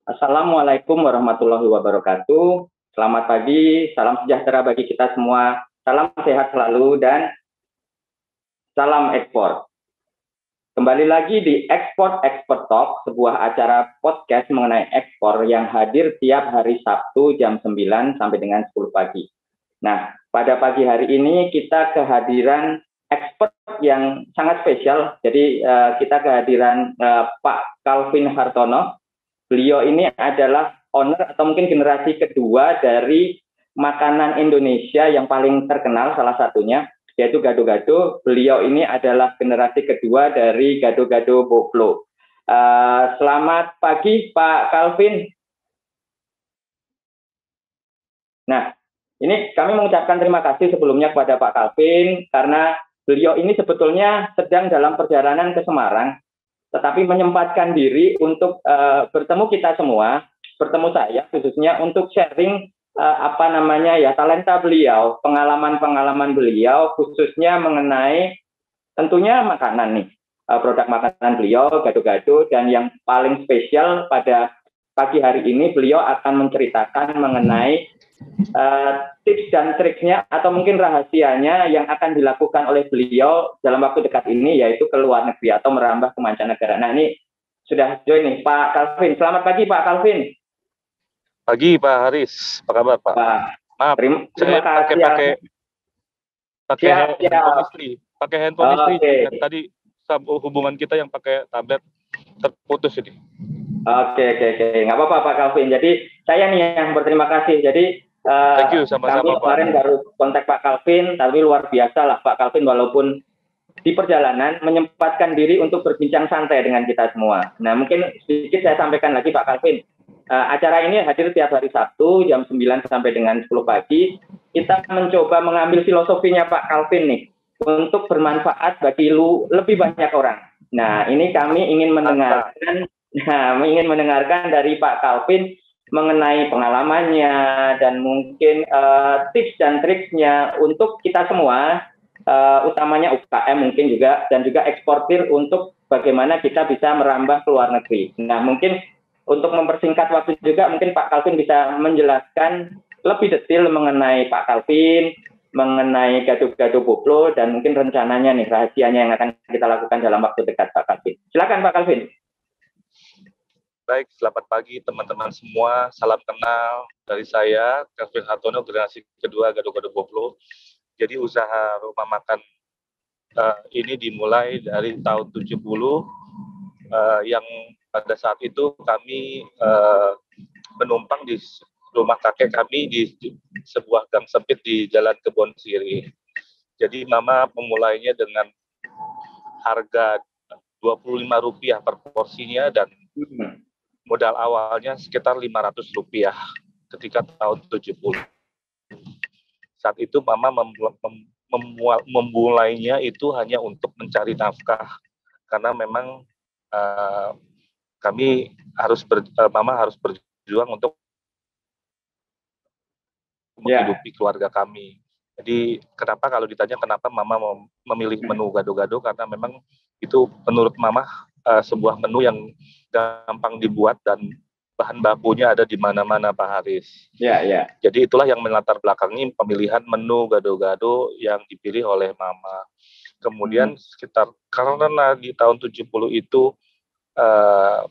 Assalamualaikum warahmatullahi wabarakatuh. Selamat pagi, salam sejahtera bagi kita semua. Salam sehat selalu dan salam ekspor. Kembali lagi di Ekspor Talk, sebuah acara podcast mengenai ekspor yang hadir tiap hari Sabtu jam 9 sampai dengan 10 pagi. Nah, pada pagi hari ini kita kehadiran expert yang sangat spesial. Jadi kita kehadiran Pak Calvin Hartono. Beliau ini adalah owner atau mungkin generasi kedua dari makanan Indonesia yang paling terkenal salah satunya, yaitu gado-gado. Beliau ini adalah generasi kedua dari gado-gado Boplo. Selamat pagi Pak Calvin. Nah, ini kami mengucapkan terima kasih sebelumnya kepada Pak Calvin karena beliau ini sebetulnya sedang dalam perjalanan ke Semarang, tetapi menyempatkan diri untuk bertemu kita semua, bertemu saya khususnya untuk sharing talenta beliau, pengalaman-pengalaman beliau khususnya mengenai tentunya makanan nih, produk makanan beliau, gado-gado, dan yang paling spesial pada pagi hari ini beliau akan menceritakan mengenai tips dan triknya atau mungkin rahasianya yang akan dilakukan oleh beliau dalam waktu dekat ini, yaitu ke luar negeri atau merambah ke mancanegara. Nah, ini sudah join nih Pak Calvin. Selamat pagi Pak Calvin. Pagi Pak Haris, apa kabar Pak? Maaf, terima kasih. Pakai handphone istri. Pakai handphone istri. Dan tadi hubungan kita yang pakai tablet terputus ini. Oke. Nggak apa-apa Pak Calvin. Jadi saya nih yang berterima kasih. Jadi thank you, sama-sama Pak. Kemarin baru kontak Pak Calvin, tapi luar biasa lah Pak Calvin walaupun di perjalanan menyempatkan diri untuk berbincang santai dengan kita semua. Nah, mungkin sedikit saya sampaikan lagi Pak Calvin. Acara ini hadir tiap hari Sabtu jam 9 sampai dengan 10 pagi. Kita mencoba mengambil filosofinya Pak Calvin nih untuk bermanfaat bagi lebih banyak orang. Nah, ini kami ingin mendengarkan dari Pak Calvin mengenai pengalamannya dan mungkin tips dan triksnya untuk kita semua, utamanya UKM mungkin juga, dan juga eksportir untuk bagaimana kita bisa merambah ke luar negeri. Nah, mungkin untuk mempersingkat waktu juga, mungkin Pak Calvin bisa menjelaskan lebih detail mengenai Pak Calvin, mengenai gado-gado Boplo, dan mungkin rencananya nih, rahasianya yang akan kita lakukan dalam waktu dekat Pak Calvin. Silakan Pak Calvin. Baik, selamat pagi teman-teman semua. Salam kenal dari saya, Calvin Hartono, generasi kedua gado-gado Boplo. Jadi usaha rumah makan ini dimulai dari tahun 70, yang pada saat itu kami menumpang di rumah kakek kami di sebuah gang sempit di Jalan Kebon Siri. Jadi Mama memulainya dengan harga Rp25 per porsinya dan modal awalnya sekitar Rp500 ketika tahun 70. Saat itu Mama memulainya itu hanya untuk mencari nafkah karena memang Mama harus berjuang untuk menghidupi keluarga kami. Jadi kalau ditanya kenapa Mama memilih menu gado-gado, karena memang itu menurut Mama sebuah menu yang gampang dibuat dan bahan bakunya ada di mana-mana Pak Haris. Ya. Jadi itulah yang melatar belakangi pemilihan menu gado-gado yang dipilih oleh Mama. Kemudian karena di tahun 70 itu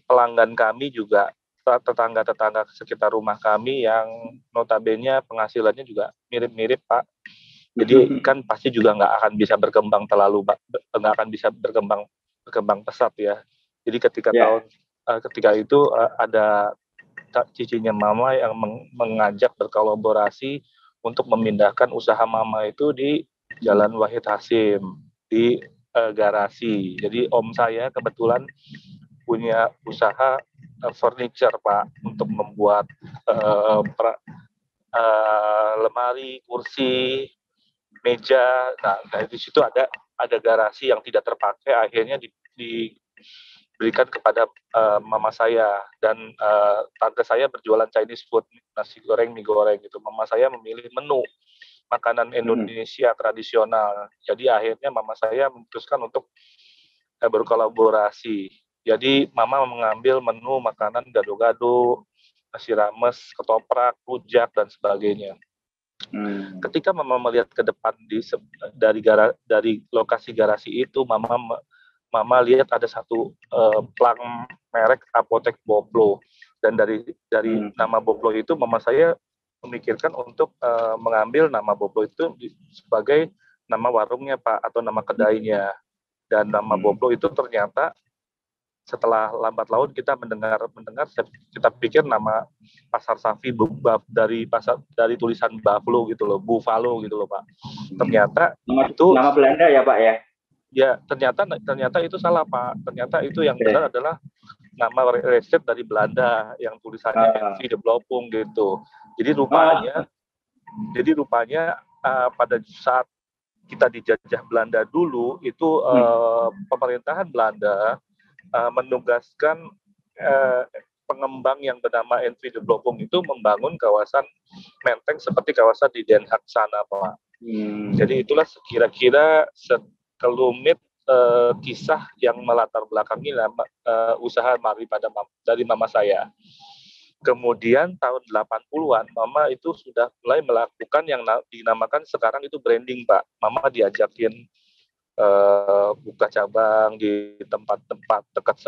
pelanggan kami juga tetangga-tetangga sekitar rumah kami yang notabene penghasilannya juga mirip-mirip Pak. Jadi kan pasti juga nggak akan bisa berkembang berkembang pesat ya. Jadi ketika itu ada cicinya Mama yang mengajak berkolaborasi untuk memindahkan usaha Mama itu di Jalan Wahid Hasim di garasi. Jadi om saya kebetulan punya usaha furniture Pak, untuk membuat lemari, kursi, meja. Nah di situ ada garasi yang tidak terpakai, akhirnya diberikan kepada mama saya, dan tante saya berjualan Chinese food, nasi goreng, mie goreng gitu. Mama saya memilih menu makanan Indonesia tradisional. Jadi akhirnya mama saya memutuskan untuk berkolaborasi. Jadi Mama mengambil menu makanan gado-gado, nasi rames, ketoprak, rujak dan sebagainya. Ketika Mama melihat ke depan dari lokasi garasi itu, Mama lihat ada satu plang merek Apotek Boplo, dan dari nama Boplo itu Mama saya memikirkan untuk mengambil nama Boplo itu sebagai nama warungnya Pak, atau nama kedainya. Dan nama Boplo itu ternyata setelah lambat laun kita mendengar, kita pikir nama Pasar Sapi dari tulisan Buffalo gitu loh, Buffalo gitu loh Pak. Ternyata itu nama Belanda ya Pak ya? Ya, ternyata itu salah Pak. Ternyata itu yang benar adalah nama resep dari Belanda yang tulisannya Envie de Blopung gitu. Jadi rupanya pada saat kita dijajah Belanda dulu itu pemerintahan Belanda menugaskan pengembang yang bernama Envie de Blopung itu membangun kawasan menteng seperti kawasan di Den Haag sana Pak. Jadi itulah kira-kira sekelumit kisah yang melatar belakangi usaha dari Mama saya. Kemudian tahun 80-an Mama itu sudah mulai melakukan yang dinamakan sekarang itu branding Pak. Mama diajakin buka cabang di tempat-tempat dekat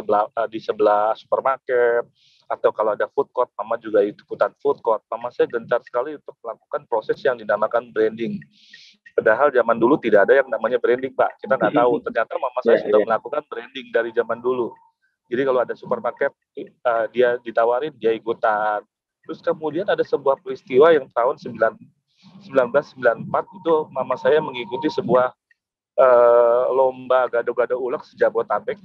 di sebelah supermarket, atau kalau ada food court, Mama juga ikutan food court. Mama saya gencar sekali untuk melakukan proses yang dinamakan branding. Padahal zaman dulu tidak ada yang namanya branding Pak, kita nggak tahu. Ternyata Mama saya sudah melakukan branding dari zaman dulu. Jadi kalau ada supermarket, dia ditawarin, dia ikutan. Terus kemudian ada sebuah peristiwa yang tahun 1994 itu Mama saya mengikuti sebuah lomba gado-gado ulek se-Jabotabek,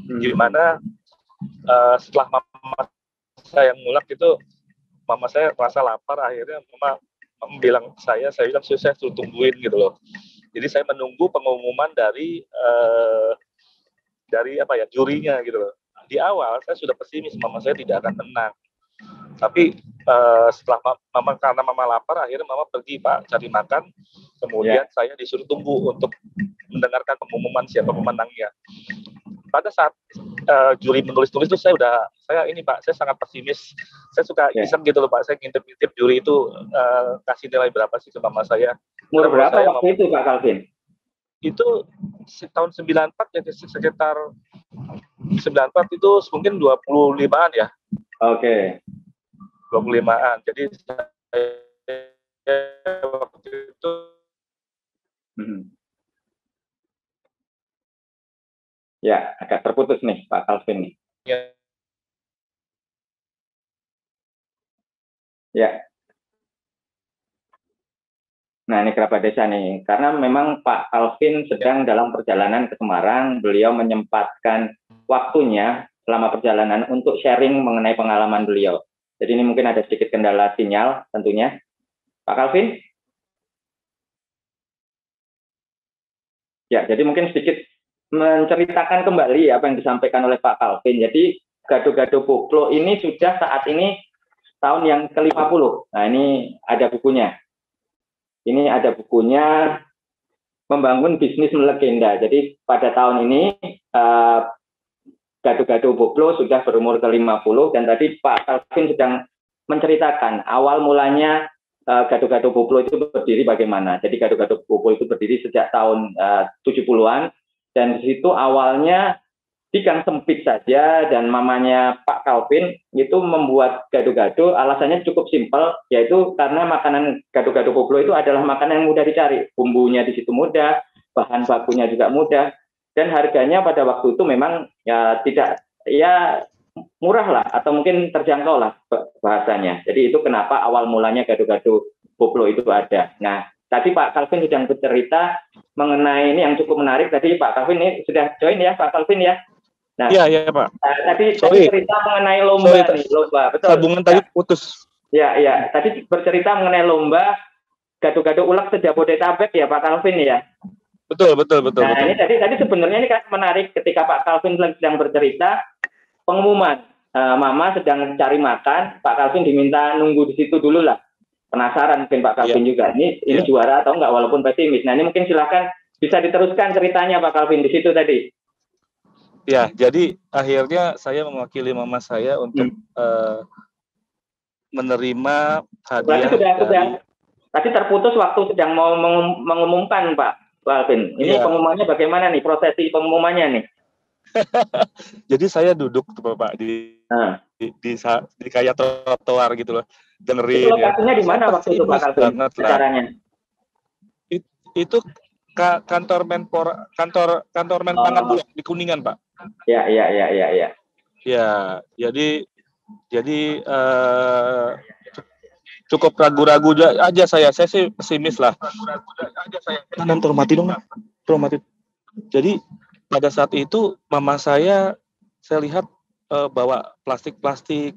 di mana setelah Mama saya ngulek itu, Mama saya merasa lapar, akhirnya Mama bilang saya bilang saya suruh tungguin gitu loh. Jadi saya menunggu pengumuman dari jurinya gitu loh. Di awal saya sudah pesimis, Mama saya tidak akan menang. Tapi setelah karena Mama lapar, akhirnya Mama pergi Pak cari makan. Kemudian saya disuruh tunggu untuk mendengarkan pengumuman siapa pemenangnya. Pada saat juri menulis-tulis itu saya sangat pesimis. Saya suka iseng gitu loh Pak. Saya ngintip-ngintip juri itu kasih nilai berapa sih ke Mama saya. Umur berapa waktu itu Pak Calvin? Itu tahun 94 ya, sekitar 94 itu mungkin 25-an ya. Oke. 25-an. Jadi saya waktu itu ya, agak terputus nih Pak Calvin nih. Ya. Nah, ini kerabat desa nih. Karena memang Pak Calvin sedang dalam perjalanan ke Semarang, beliau menyempatkan waktunya selama perjalanan untuk sharing mengenai pengalaman beliau. Jadi ini mungkin ada sedikit kendala sinyal tentunya. Pak Calvin? Ya, jadi mungkin sedikit menceritakan kembali apa yang disampaikan oleh Pak Calvin. Jadi gado-gado Boplo ini sudah saat ini tahun yang ke-50. Nah, ini ada bukunya. Ini ada bukunya, Membangun Bisnis Melegenda. Jadi pada tahun ini gado-gado Boplo sudah berumur ke-50, dan tadi Pak Calvin sedang menceritakan awal mulanya gado-gado Boplo itu berdiri bagaimana. Jadi gado-gado Boplo itu berdiri sejak tahun 70-an, dan di situ awalnya di gang sempit saja, dan mamanya Pak Calvin itu membuat gado-gado, alasannya cukup simpel, yaitu karena makanan gado-gado Boplo itu adalah makanan yang mudah dicari, bumbunya di situ mudah, bahan bakunya juga mudah, dan harganya pada waktu itu memang tidak murah lah, atau mungkin terjangkau lah bahasanya. Jadi itu kenapa awal mulanya gado-gado Boplo itu ada. Nah, tadi Pak Calvin sedang bercerita mengenai ini yang cukup menarik. Tadi Pak Calvin ini sudah join ya, Pak Calvin ya. Nah, iya Pak. Tadi cerita mengenai lomba lomba, betul. Sambungan tadi putus. Ya. Tadi bercerita mengenai lomba gado-gado ulek se-Jabodetabek ya, Pak Calvin ya. Betul. Nah, ini tadi sebenarnya ini kan menarik ketika Pak Calvin sedang bercerita pengumuman. Mama sedang cari makan, Pak Calvin diminta nunggu di situ dulu lah. Penasaran mungkin Pak Calvin juga. Ini juara atau enggak, walaupun pesimis. Nah, ini mungkin silakan bisa diteruskan ceritanya Pak Calvin di situ tadi. Ya, jadi akhirnya saya mewakili mama saya untuk menerima Berarti hadiah sudah dari. tadi terputus waktu sedang mau mengumumkan Pak Alvin. Ini Iya. pengumumannya bagaimana nih, prosesi pengumumannya nih? Jadi saya duduk tuh Pak Nah, di kayak trotoar gitu loh, itu dengerin ya. lokasinya di Saya mana waktu itu Pak pesimis Alvin banget lah. acaranya? Itu kantor Menpangan Oh, Bulog di Kuningan, Pak. ya, ya, ya, ya, ya. Ya, jadi cukup ragu-ragu aja saya sih pesimis lah. Nanti tolong mati dong, tolong mati. Jadi pada saat itu mama saya lihat bawa plastik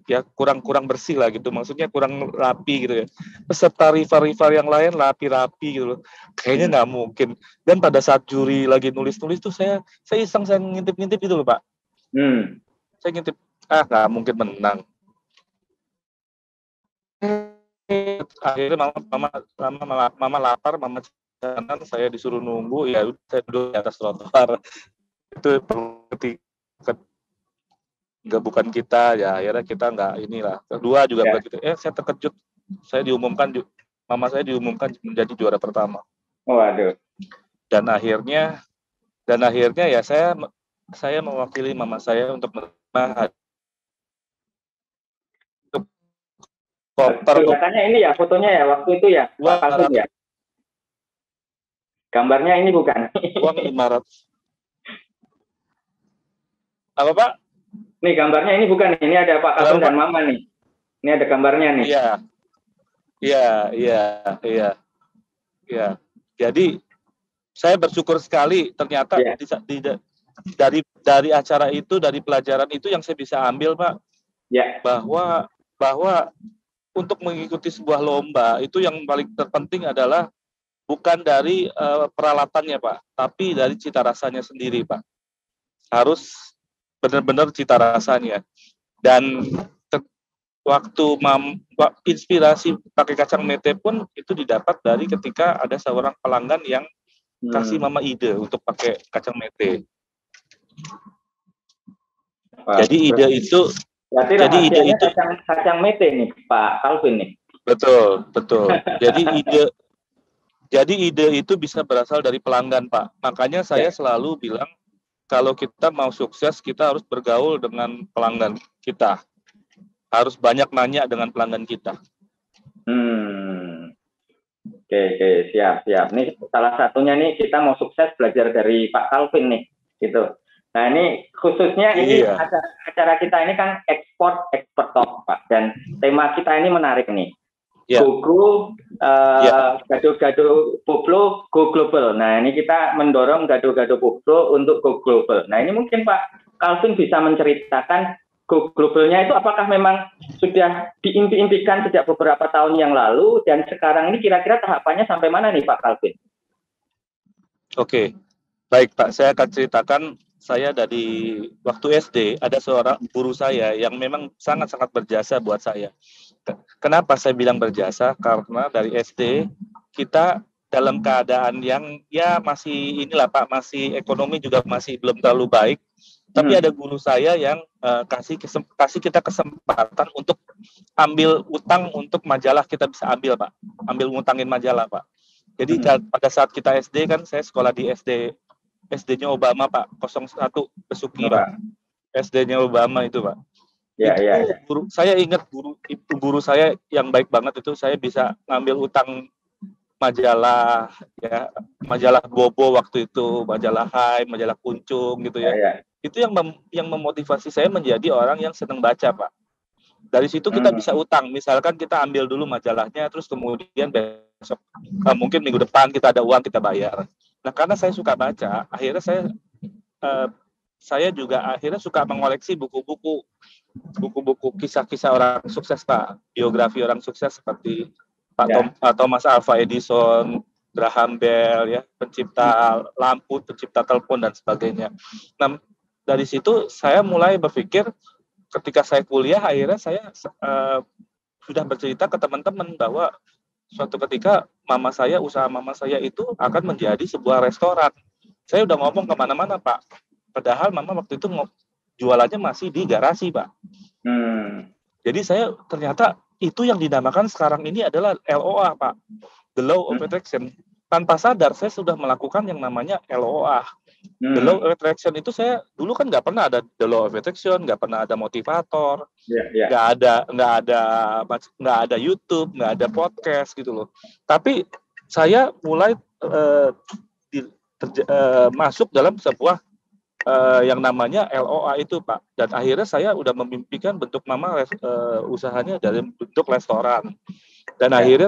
ya, kurang bersih lah gitu, maksudnya kurang rapi gitu ya. Peserta rival yang lain rapi-rapi gitu loh, kayaknya nggak mungkin. Dan pada saat juri lagi nulis tuh saya iseng, saya ngintip gitu loh Pak. Saya ngintip, nggak mungkin menang. Akhirnya mama lapar, mama jalan, saya disuruh nunggu, ya udah saya duduk di atas trotoar. Itu ketika nggak, bukan kita ya, akhirnya kita nggak inilah. Kedua juga bukan kita. Saya terkejut, mama saya diumumkan menjadi juara pertama. Waduh. Dan akhirnya ya saya mewakili mama saya untuk menerima koper. Kelihatannya ini ya fotonya ya waktu itu ya Pak Alvin ya. Gambarnya ini bukan? Uang 500. Apa Pak? Nih gambarnya ini bukan, ini ada Pak Alvin dan Mama nih. Ini ada gambarnya nih. Iya. Jadi saya bersyukur sekali, ternyata dari acara itu, dari pelajaran itu yang saya bisa ambil Pak, bahwa untuk mengikuti sebuah lomba itu yang paling terpenting adalah bukan dari peralatannya Pak, tapi dari cita rasanya sendiri Pak. Harus benar-benar cita rasanya. Dan waktu inspirasi pakai kacang mete pun itu didapat dari ketika ada seorang pelanggan yang kasih mama ide untuk pakai kacang mete. Jadi ide itu kacang mete nih Pak Alvin nih. Betul. Jadi ide itu bisa berasal dari pelanggan Pak. Makanya saya selalu bilang, kalau kita mau sukses, kita harus bergaul dengan pelanggan kita. Harus banyak nanya dengan pelanggan kita. Oke, siap. Nih salah satunya nih, kita mau sukses belajar dari Pak Alvin nih, gitu. Nah ini khususnya ini acara kita ini kan ekspor talk Pak, dan tema kita ini menarik nih. Go Gado-Gado Poplo Go Global. Nah ini kita mendorong Gado-Gado Poplo untuk Go Global. Nah ini mungkin Pak Alvin bisa menceritakan Go Globalnya itu apakah memang sudah diimpi-impikan sejak beberapa tahun yang lalu, dan sekarang ini kira-kira tahapannya sampai mana nih Pak Alvin? Oke, baik Pak, saya akan ceritakan. Saya dari waktu SD ada seorang guru saya yang memang sangat-sangat berjasa buat saya. Kenapa saya bilang berjasa? Karena dari SD kita dalam keadaan yang ya masih inilah Pak, masih ekonomi juga masih belum terlalu baik. Tapi ada guru saya yang kasih kita kesempatan untuk ambil utang untuk majalah, kita bisa ambil Pak, ambil ngutangin majalah Pak. Jadi pada saat kita SD kan, saya sekolah di SD-nya Obama Pak, 01 Besuki Pak. SD-nya Obama itu Pak. Saya ingat guru saya yang baik banget itu, saya bisa ngambil utang majalah ya, majalah Bobo waktu itu, majalah Hai, majalah Kuncung gitu ya. Itu yang memotivasi saya menjadi orang yang senang baca Pak. Dari situ kita bisa utang, misalkan kita ambil dulu majalahnya, terus kemudian besok mungkin minggu depan kita ada uang, kita bayar. Nah karena saya suka baca, akhirnya saya juga akhirnya suka mengoleksi buku-buku kisah-kisah orang sukses Pak, biografi orang sukses seperti Pak Thomas Alva Edison, Graham Bell ya, pencipta lampu, pencipta telepon dan sebagainya. Nah dari situ saya mulai berpikir, ketika saya kuliah akhirnya saya sudah bercerita ke teman-teman bahwa suatu ketika usaha mama saya itu akan menjadi sebuah restoran. Saya udah ngomong kemana-mana Pak, Padahal Mama waktu itu jualannya masih di garasi, Pak. Jadi saya ternyata itu yang dinamakan sekarang ini adalah LOA, Pak. The Law of Attraction. Tanpa sadar saya sudah melakukan yang namanya LOA. The Law of Attraction itu saya dulu kan nggak pernah ada The Law of Attraction, nggak pernah ada motivator, nggak ada YouTube, nggak ada podcast gitu loh. Tapi saya mulai masuk dalam sebuah yang namanya LOA itu, Pak. Dan akhirnya saya udah memimpikan bentuk Mama usahanya dari bentuk restoran. Dan akhirnya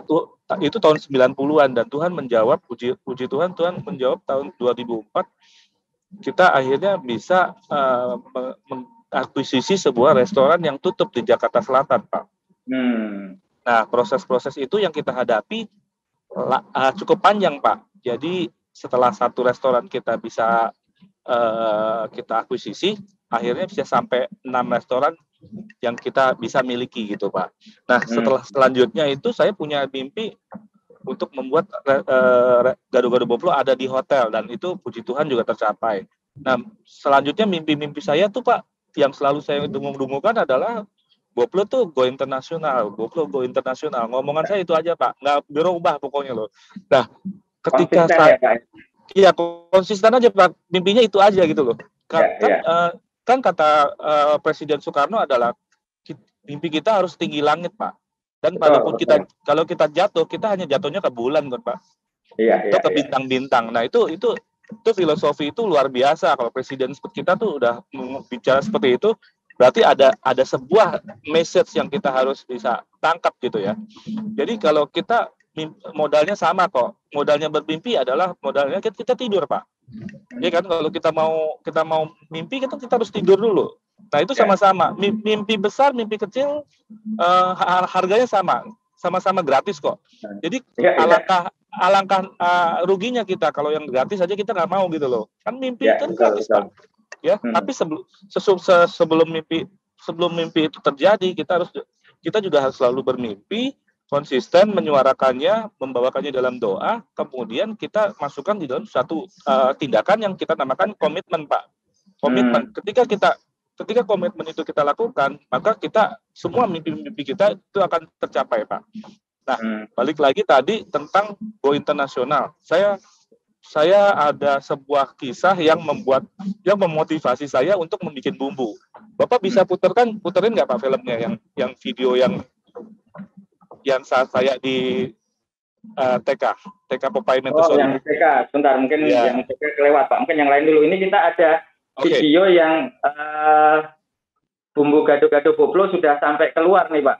itu tahun 90-an dan Tuhan menjawab, puji Tuhan, Tuhan menjawab tahun 2004 kita akhirnya bisa mengakuisisi sebuah restoran yang tutup di Jakarta Selatan, Pak. Nah, proses-proses itu yang kita hadapi cukup panjang, Pak. Jadi setelah satu restoran kita bisa kita akuisisi, akhirnya bisa sampai 6 restoran yang kita bisa miliki gitu, Pak. Nah, selanjutnya itu saya punya mimpi untuk membuat Gado-Gado Boplo ada di hotel, dan itu puji Tuhan juga tercapai. Nah, selanjutnya mimpi-mimpi saya tuh, Pak, yang selalu saya dengung-dengungkan adalah Boplo tuh go internasional, Boplo go internasional. Ngomongan saya itu aja, Pak, nggak berubah pokoknya loh. Nah, ketika saya konsisten aja, Pak, mimpinya itu aja gitu loh. Kan kata Presiden Soekarno adalah mimpi kita harus tinggi langit, Pak. Dan walaupun kalau kita jatuh, kita hanya jatuhnya ke bulan, kan, Pak. Atau ke bintang-bintang. Nah, itu filosofi itu luar biasa. Kalau presiden seperti kita tuh udah bicara seperti itu, berarti ada sebuah message yang kita harus bisa tangkap gitu ya. Jadi kalau kita modalnya sama kok. Modalnya bermimpi adalah modalnya kita tidur, Pak. Ya kan, kalau kita mau mimpi, kita harus tidur dulu. Nah, itu sama-sama. Mimpi besar, mimpi kecil, harganya sama-sama gratis kok. Jadi alangkah ruginya kita kalau yang gratis aja kita nggak mau gitu loh. Kan mimpi kan gratis, Pak. Ya, tapi sebelum mimpi itu terjadi, kita juga harus selalu bermimpi, konsisten menyuarakannya, membawakannya dalam doa, kemudian kita masukkan di dalam satu tindakan yang kita namakan komitmen, Pak. Komitmen. Ketika komitmen itu kita lakukan, maka semua mimpi-mimpi kita itu akan tercapai, Pak. Nah, balik lagi tadi tentang go internasional. Saya ada sebuah kisah yang memotivasi saya untuk membuat bumbu. Bapak bisa puterin nggak, Pak, filmnya yang video yang saat saya di TK Popeye Mentosori. Yang TK, sebentar, mungkin yang TK kelewat, Pak. Mungkin yang lain dulu. Ini kita ada video yang bumbu Gado-Gado Boplo sudah sampai keluar nih, Pak.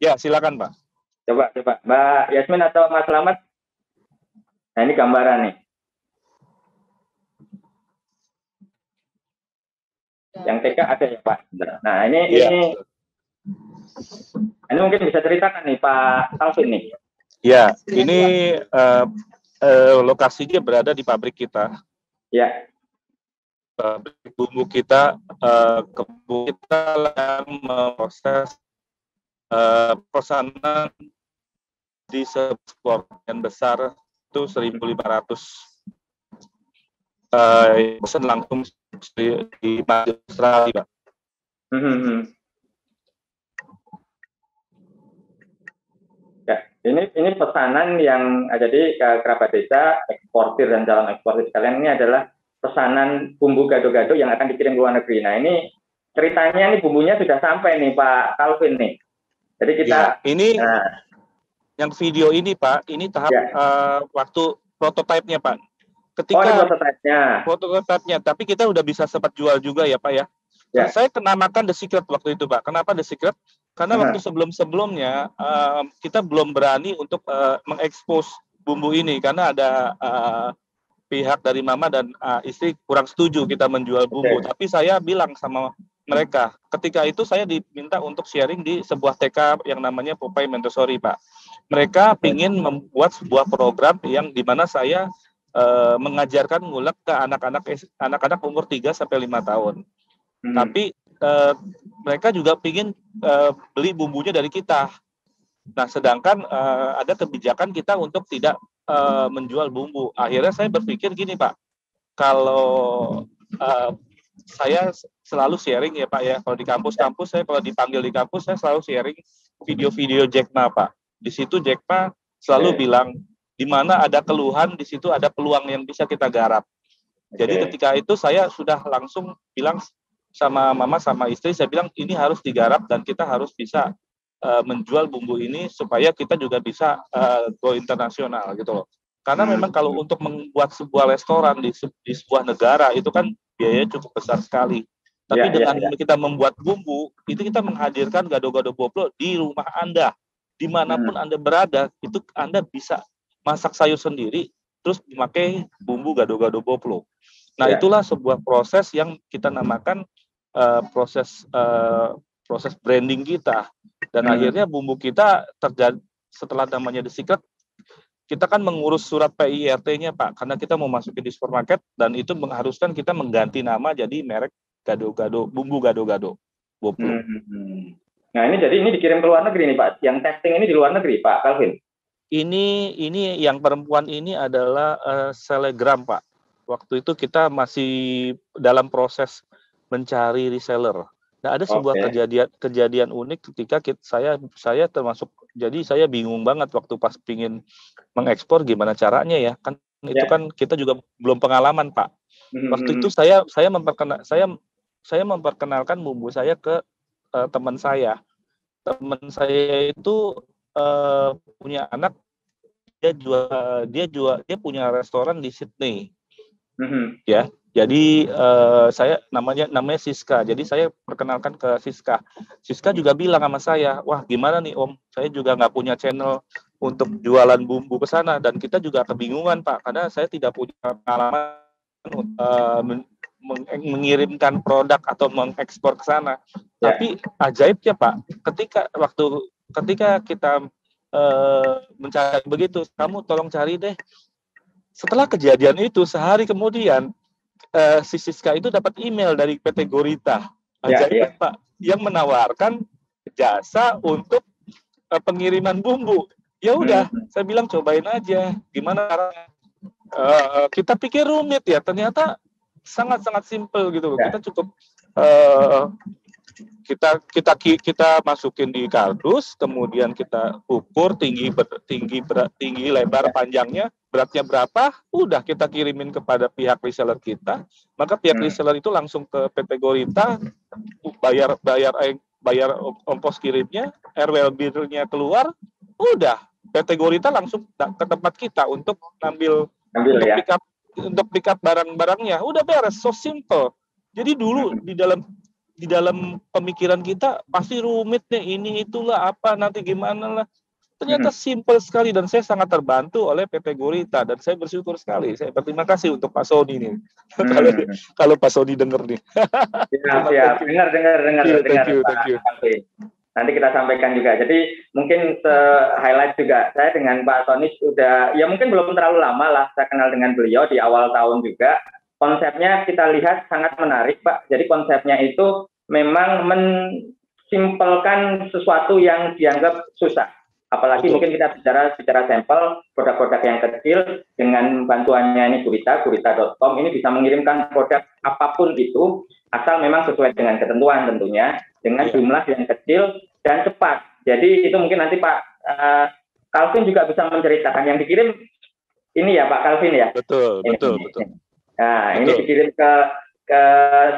Ya, silakan, Pak. Coba, Mbak Yasmin atau Mas Slamet. Nah, ini gambaran nih. Yang TK ada ya, Pak. Nah, ini mungkin bisa ceritakan nih, Pak Calvin nih. Ya, ini lokasinya berada di pabrik kita. Ya. Pabrik bumbu kita, kebun kita yang memproses pesanan di sebuah yang besar itu 1.500 pesan langsung di Australia, Pak. Ya, ini pesanan yang ada di kerabat desa, eksportir dan calon eksportir sekalian. Ini adalah pesanan bumbu gado-gado yang akan dikirim ke luar negeri. Nah, ini ceritanya nih bumbunya sudah sampai nih, Pak Calvin nih. Jadi kita yang video ini, Pak, ini tahap waktu prototipenya, Pak. Ketika prototipenya, tapi kita udah bisa sempat jual juga ya, Pak ya. Saya namakan The Secret waktu itu, Pak. Kenapa The Secret? Karena waktu sebelumnya kita belum berani untuk mengekspos bumbu ini karena ada pihak dari Mama dan istri kurang setuju kita menjual bumbu. Tapi saya bilang sama mereka, ketika itu saya diminta untuk sharing di sebuah TK yang namanya Popeye Mentosori, Pak. Mereka ingin membuat sebuah program yang dimana saya mengajarkan ngulek ke anak-anak umur 3 sampai 5 tahun. Tapi mereka juga ingin beli bumbunya dari kita. Nah, sedangkan ada kebijakan kita untuk tidak menjual bumbu. Akhirnya saya berpikir gini, Pak, kalau saya selalu sharing ya Pak ya. Kalau di kampus-kampus saya, kalau dipanggil di kampus saya selalu sharing video-video Jack Ma Pak. Di situ Jack Ma selalu bilang di mana ada keluhan, di situ ada peluang yang bisa kita garap. Jadi ketika itu saya sudah langsung bilang sama mama sama istri, saya bilang ini harus digarap dan kita harus bisa menjual bumbu ini supaya kita juga bisa go internasional gitu loh. Karena memang kalau untuk membuat sebuah restoran di sebuah negara itu kan biayanya cukup besar sekali. Tapi dengan kita membuat bumbu, itu kita menghadirkan gado-gado boplo di rumah Anda. Dimanapun Anda berada, itu Anda bisa masak sayur sendiri, terus memakai bumbu gado-gado boplo. Nah, itulah sebuah proses yang kita namakan proses branding kita. Dan akhirnya bumbu kita terjadi setelah namanya The Secret, kita kan mengurus surat PIRT-nya Pak, karena kita mau masukin di supermarket dan itu mengharuskan kita mengganti nama jadi merek gado-gado, bumbu gado-gado boplo. Nah ini jadi ini dikirim ke luar negeri nih Pak, yang testing ini di luar negeri Pak Calvin? Ini yang perempuan ini adalah selegram Pak. Waktu itu kita masih dalam proses mencari reseller. Nah, ada sebuah kejadian unik ketika saya termasuk, jadi saya bingung banget waktu pas pingin mengekspor gimana caranya ya, kan itu kan kita juga belum pengalaman Pak. Waktu itu saya memperkenalkan bumbu saya ke teman saya. Teman saya itu punya anak, dia punya restoran di Sydney. Ya. Jadi saya namanya Siska. Jadi saya perkenalkan ke Siska. Siska juga bilang sama saya, wah gimana nih Om, saya juga nggak punya channel untuk jualan bumbu ke sana dan kita juga kebingungan Pak, karena saya tidak punya pengalaman mengirimkan produk atau mengekspor ke sana. Tapi ajaibnya Pak, ketika kita mencari begitu, kamu tolong cari deh. Setelah kejadian itu sehari kemudian si Siska itu dapat email dari PT Gorita, Pak, yang menawarkan jasa untuk pengiriman bumbu. Ya udah, saya bilang cobain aja, gimana caranya. Kita pikir rumit ya, ternyata sangat-sangat simpel gitu loh. Kita cukup kita masukin di kardus, kemudian kita ukur tinggi lebar panjangnya, beratnya berapa, udah kita kirimin kepada pihak reseller kita, maka pihak reseller itu langsung ke PT Gorita, bayar ongkos kirimnya, airwell bill-nya keluar, udah PT Gorita langsung ke tempat kita untuk untuk pick up barang-barangnya, udah beres, so simple. Jadi dulu di dalam pemikiran kita pasti rumit nih, ini itulah apa nanti gimana lah. Ternyata simple sekali dan saya sangat terbantu oleh PT Gorita dan saya bersyukur sekali. Saya berterima kasih untuk Pak Sony nih. Kalau Pak Sony denger nih. Siap. Dengar. Thank you. Nanti kita sampaikan juga. Jadi mungkin highlight juga saya dengan Pak Sony sudah ya mungkin belum terlalu lama lah saya kenal dengan beliau di awal tahun juga. Konsepnya kita lihat sangat menarik Pak. Jadi konsepnya itu memang mensimpelkan sesuatu yang dianggap susah. Apalagi mungkin kita bicara sampel produk-produk yang kecil dengan bantuannya ini Gurita.com ini bisa mengirimkan produk apapun itu asal memang sesuai dengan ketentuan tentunya dengan jumlah yang kecil dan cepat. Jadi itu mungkin nanti Pak Calvin juga bisa menceritakan yang dikirim ini ya Pak Calvin ya. Betul. Nah, ini dikirim ke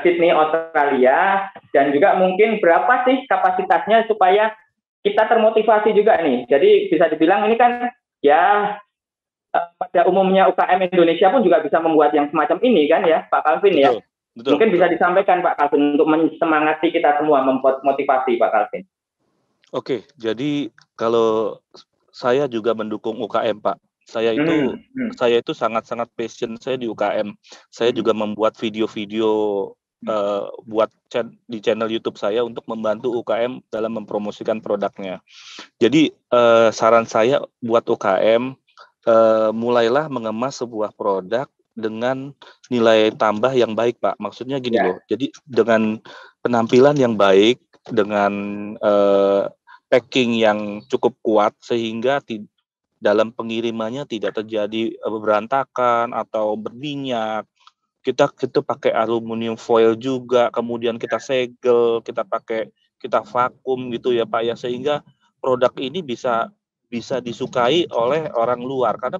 Sydney, Australia, dan juga mungkin berapa sih kapasitasnya supaya kita termotivasi juga nih. Jadi bisa dibilang ini kan ya pada umumnya UKM Indonesia pun juga bisa membuat yang semacam ini kan ya Pak Calvin ya. Betul. Mungkin bisa disampaikan Pak Calvin untuk mensemangati kita semua, memotivasi Pak Calvin. Oke, jadi kalau saya juga mendukung UKM Pak. Saya itu sangat-sangat passion saya di UKM. Saya juga membuat video-video buat di channel YouTube saya untuk membantu UKM dalam mempromosikan produknya. Jadi saran saya buat UKM, mulailah mengemas sebuah produk dengan nilai tambah yang baik Pak. Maksudnya gini loh. Jadi dengan penampilan yang baik, dengan packing yang cukup kuat sehingga dalam pengirimannya tidak terjadi berantakan atau berminyak kita pakai aluminium foil juga, kemudian kita segel, kita vakum gitu ya Pak ya, sehingga produk ini bisa disukai oleh orang luar, karena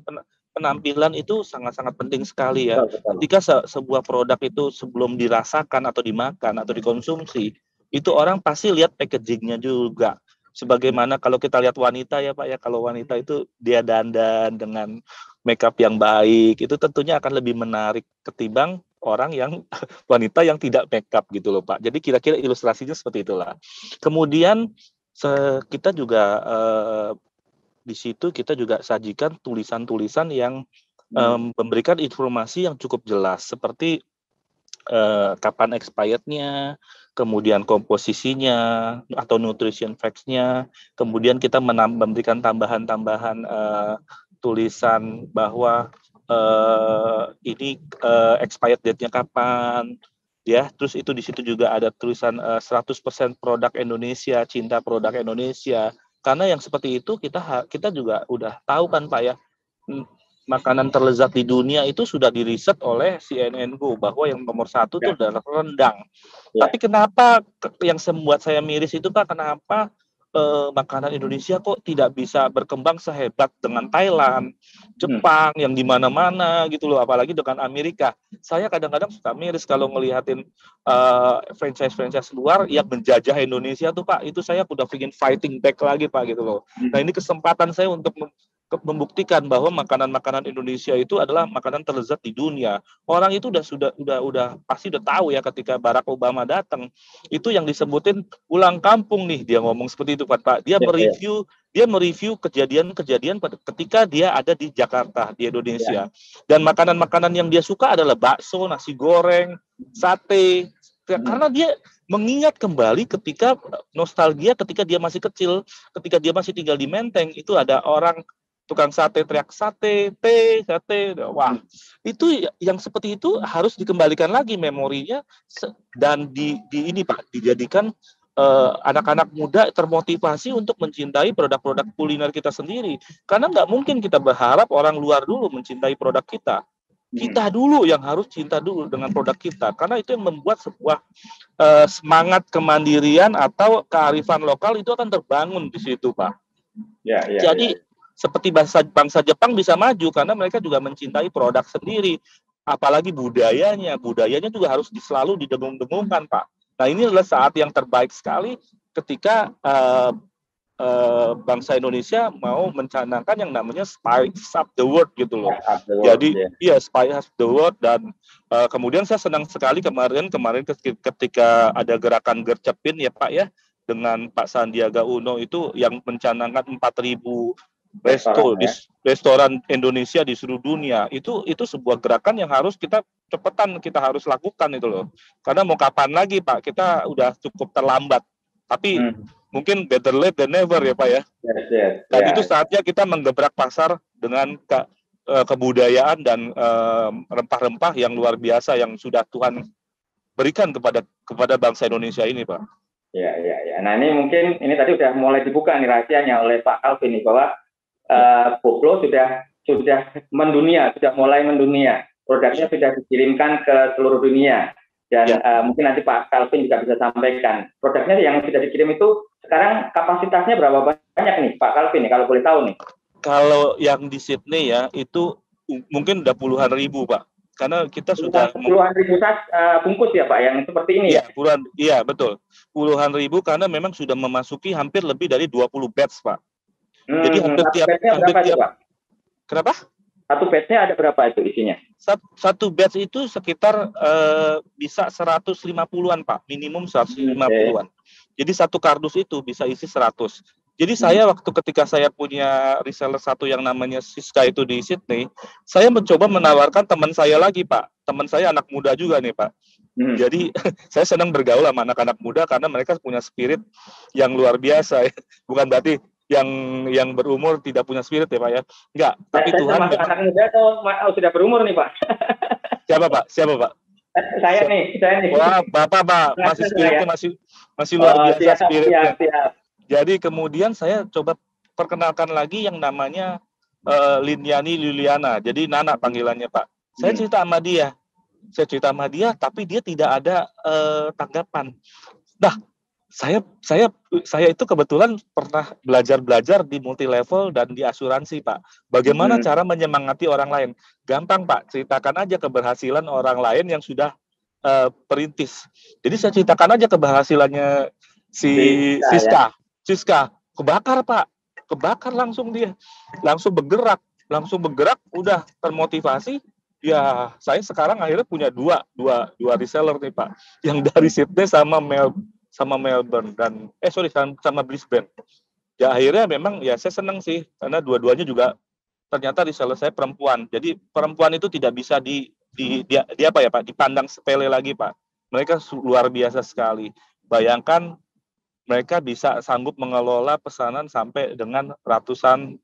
penampilan itu sangat-sangat penting sekali ya. Betul, betul. Ketika sebuah produk itu sebelum dirasakan atau dimakan atau dikonsumsi, itu orang pasti lihat packagingnya juga. Sebagaimana kalau kita lihat wanita ya Pak ya, kalau wanita itu dia dandan dengan makeup yang baik, itu tentunya akan lebih menarik ketimbang orang yang wanita yang tidak makeup gitu loh Pak. Jadi kira-kira ilustrasinya seperti itulah. Kemudian kita juga di situ kita juga sajikan tulisan-tulisan yang memberikan informasi yang cukup jelas, seperti kapan expirednya, kemudian komposisinya atau nutrition facts-nya, kemudian kita memberikan tambahan-tambahan tulisan bahwa ini expired date-nya kapan, ya. Terus itu di situ juga ada tulisan 100% produk Indonesia, cinta produk Indonesia. Karena yang seperti itu kita juga udah tahu kan Pak ya, makanan terlezat di dunia itu sudah diriset oleh CNN Go bahwa yang nomor satu itu adalah rendang. Ya. Tapi kenapa yang membuat saya miris itu Pak, kenapa makanan Indonesia kok tidak bisa berkembang sehebat dengan Thailand, Jepang, yang di mana-mana gitu loh, apalagi dengan Amerika. Saya kadang-kadang suka miris kalau ngelihatin franchise-franchise luar yang menjajah Indonesia tuh Pak, itu saya udah pengen fighting back lagi Pak gitu loh. Nah ini kesempatan saya untuk membuktikan bahwa makanan-makanan Indonesia itu adalah makanan terlezat di dunia. Orang itu udah pasti udah tahu ya, ketika Barack Obama datang itu yang disebutin pulang kampung nih, dia ngomong seperti itu Pak. Dia mereview kejadian-kejadian ketika dia ada di Jakarta, di Indonesia. Dan makanan-makanan yang dia suka adalah bakso, nasi goreng, sate, karena dia mengingat kembali ketika nostalgia ketika dia masih kecil, ketika dia masih tinggal di Menteng, itu ada orang tukang sate teriak sate, wah itu yang seperti itu harus dikembalikan lagi memorinya, dan ini Pak, dijadikan anak-anak muda termotivasi untuk mencintai produk-produk kuliner kita sendiri, karena nggak mungkin kita berharap orang luar dulu mencintai produk kita. Kita dulu yang harus cinta dulu dengan produk kita, karena itu yang membuat sebuah semangat kemandirian atau kearifan lokal itu akan terbangun di situ Pak. Jadi seperti bangsa Jepang bisa maju karena mereka juga mencintai produk sendiri, apalagi budayanya juga harus selalu didengung-dengungkan Pak. Nah ini adalah saat yang terbaik sekali ketika bangsa Indonesia mau mencanangkan yang namanya Spice Up the World gitu loh. Jadi Spice Up the World, dan kemudian saya senang sekali kemarin ketika ada gerakan Gercepin ya Pak ya, dengan Pak Sandiaga Uno itu yang mencanangkan 4.000 restoran Indonesia di seluruh dunia. Itu sebuah gerakan yang harus kita harus lakukan itu loh. Karena mau kapan lagi Pak, kita udah cukup terlambat. Tapi mungkin better late than never ya Pak ya. Dan itu saatnya kita menggebrak pasar dengan kebudayaan dan rempah-rempah yang luar biasa yang sudah Tuhan berikan kepada bangsa Indonesia ini Pak. Ya. Nah ini mungkin tadi sudah mulai dibuka nih rahasianya oleh Pak Calvin nih, bahwa Koplo sudah mendunia, sudah mulai mendunia. Produknya sudah dikirimkan ke seluruh dunia. Dan mungkin nanti Pak Calvin juga bisa sampaikan. Produknya yang sudah dikirim itu sekarang kapasitasnya berapa banyak nih Pak Calvin nih, kalau boleh tahu nih? Kalau yang di Sydney ya, itu mungkin udah puluhan ribu Pak. Karena kita sudah puluhan ribu bungkus ya Pak, yang seperti ini ya? Iya betul. Puluhan ribu, karena memang sudah memasuki hampir lebih dari 20 batch Pak. Jadi hampir tiap Pak? Kenapa? Satu batch-nya ada berapa itu isinya? Satu batch itu sekitar bisa 150-an Pak, minimum 150-an. Jadi satu kardus itu bisa isi 100. Jadi saya ketika saya punya reseller satu yang namanya Siska itu di Sydney, saya mencoba menawarkan teman saya lagi Pak. Teman saya anak muda juga nih Pak. Jadi saya senang bergaul sama anak-anak muda karena mereka punya spirit yang luar biasa. Bukan berarti yang berumur tidak punya spirit ya Pak ya. Enggak, tapi Tuhan anak muda atau sudah berumur nih Pak? Siapa Pak? Saya nih. Wah, Bapak Pak, masih spiritnya masih luar biasa spiritnya. Siap. Jadi kemudian saya coba perkenalkan lagi yang namanya Liniani Liliana. Jadi Nana panggilannya Pak. Saya cerita sama dia. saya cerita sama dia, tapi dia tidak ada tanggapan. Nah, saya itu kebetulan pernah belajar di multi level dan di asuransi, Pak. Bagaimana cara menyemangati orang lain? Gampang, Pak. Ceritakan aja keberhasilan orang lain yang sudah perintis. Jadi saya ceritakan aja keberhasilannya si Siska. Kebakar, Pak. Kebakar langsung dia. Langsung bergerak, udah termotivasi. Ya, saya sekarang akhirnya punya dua reseller nih, Pak. Yang dari Sydney sama Melbourne dan sama Brisbane. Ya akhirnya memang ya saya senang sih karena dua-duanya juga ternyata reseller saya perempuan. Jadi perempuan itu tidak bisa dia apa ya Pak, dipandang sepele lagi, Pak. Mereka luar biasa sekali. Bayangkan mereka bisa sanggup mengelola pesanan sampai dengan ratusan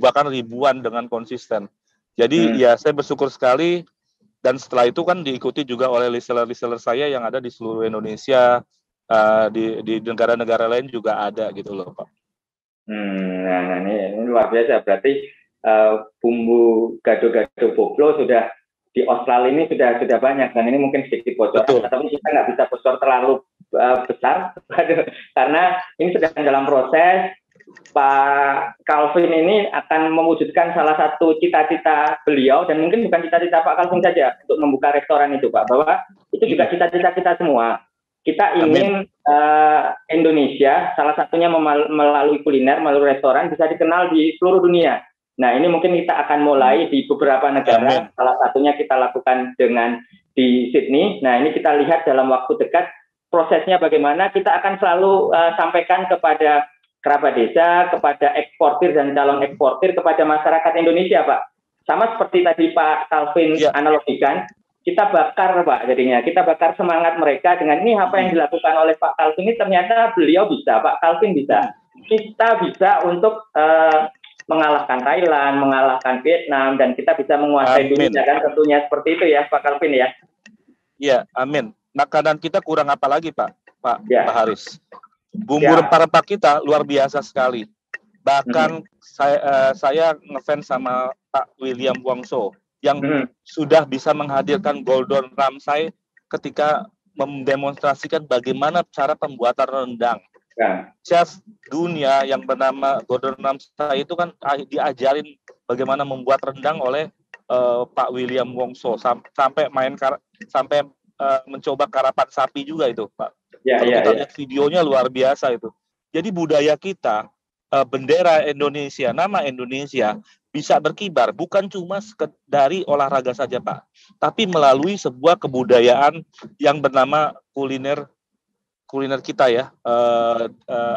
bahkan ribuan dengan konsisten. Jadi ya saya bersyukur sekali, dan setelah itu kan diikuti juga oleh reseller saya yang ada di seluruh Indonesia, di negara-negara lain juga ada gitu loh, Pak. Nah ini luar biasa. Berarti bumbu gado-gado Boplo sudah di Australia ini sudah banyak, dan ini mungkin sedikit bocoran, tapi kita nggak bisa bocor terlalu besar karena ini sedang dalam proses. Pak Calvin ini akan mewujudkan salah satu cita-cita beliau, dan mungkin bukan cita-cita Pak Calvin saja untuk membuka restoran itu, Pak, bahwa itu juga cita-cita kita semua. Kita ingin Indonesia salah satunya melalui kuliner, melalui restoran bisa dikenal di seluruh dunia. Nah, ini mungkin kita akan mulai di beberapa negara. Salah satunya kita lakukan dengan di Sydney. Nah, ini kita lihat dalam waktu dekat prosesnya bagaimana. Kita akan selalu sampaikan kepada kerabat desa, kepada eksportir dan calon eksportir, kepada masyarakat Indonesia, Pak. Sama seperti tadi Pak Calvin analogikan, kita bakar, Pak, jadinya. Kita bakar semangat mereka dengan ini apa yang dilakukan oleh Pak Calvin ini, ternyata beliau bisa, Pak Calvin bisa. Kita bisa untuk mengalahkan Thailand, mengalahkan Vietnam, dan kita bisa menguasai dunia, kan tentunya seperti itu ya, Pak Calvin ya. Iya, amin. Makanan kita kurang apa lagi, Pak Haris? Bumbu rempah-rempah kita luar biasa sekali. Bahkan saya ngefans sama Pak William Wongso yang sudah bisa menghadirkan Gordon Ramsay ketika mendemonstrasikan bagaimana cara pembuatan rendang. Chef dunia yang bernama Gordon Ramsay itu kan diajarin bagaimana membuat rendang oleh Pak William Wongso sampai mencoba karapan sapi juga itu, Pak. Kalau kita lihat videonya luar biasa itu. Jadi budaya kita, bendera Indonesia, nama Indonesia bisa berkibar bukan cuma dari olahraga saja, Pak, tapi melalui sebuah kebudayaan yang bernama kuliner kita ya.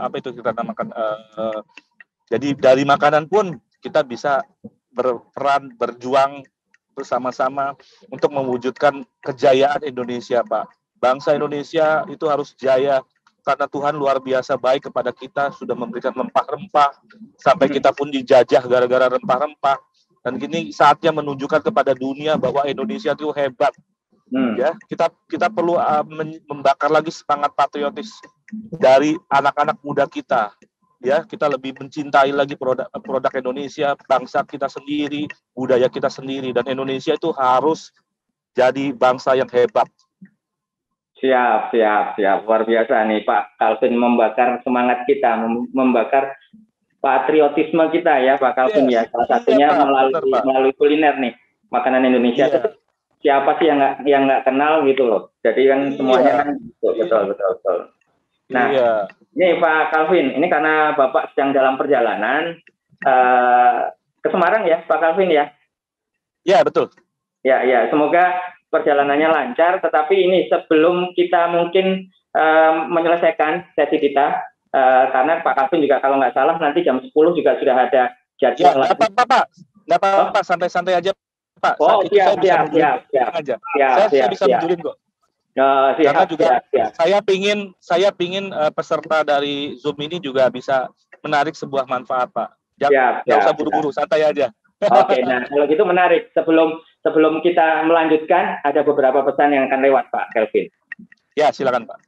Apa itu kita namakan? Jadi dari makanan pun kita bisa berjuang bersama-sama untuk mewujudkan kejayaan Indonesia, Pak. Bangsa Indonesia itu harus jaya karena Tuhan luar biasa baik kepada kita, sudah memberikan rempah-rempah sampai kita pun dijajah gara-gara rempah-rempah. Dan kini saatnya menunjukkan kepada dunia bahwa Indonesia itu hebat. Ya, kita perlu membakar lagi semangat patriotis dari anak-anak muda kita. Ya, kita lebih mencintai lagi produk Indonesia, bangsa kita sendiri, budaya kita sendiri, dan Indonesia itu harus jadi bangsa yang hebat. Siap. Luar biasa nih Pak Calvin, membakar semangat kita, membakar patriotisme kita ya Pak Calvin ya. Salah satunya melalui kuliner nih, makanan Indonesia. Siapa sih yang nggak kenal gitu loh. Jadi kan semuanya kan betul. Nah, ini Pak Calvin, ini karena Bapak sedang dalam perjalanan ke Semarang ya Pak Calvin ya. Ya, betul. Ya, semoga perjalanannya lancar, tetapi ini sebelum kita mungkin menyelesaikan sesi kita, karena Pak Calvin juga kalau nggak salah nanti jam 10 juga sudah ada jadwal. Ya, nggak apa-apa, santai-santai aja, Pak. Siap. Saya bisa mundurin kok. Karena juga saya pingin peserta dari Zoom ini juga bisa menarik sebuah manfaat, Pak. Jangan usah buru-buru, santai aja. Oke, nah kalau gitu menarik. Sebelum kita melanjutkan, ada beberapa pesan yang akan lewat, Pak Calvin. Ya, silakan, Pak.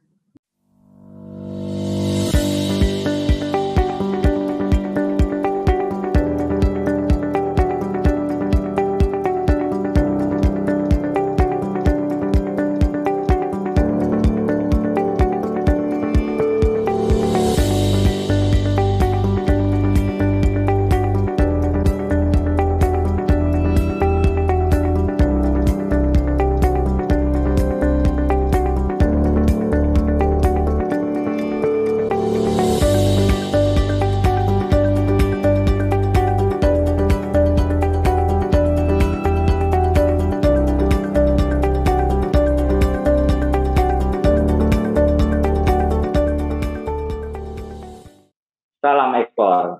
ekspor.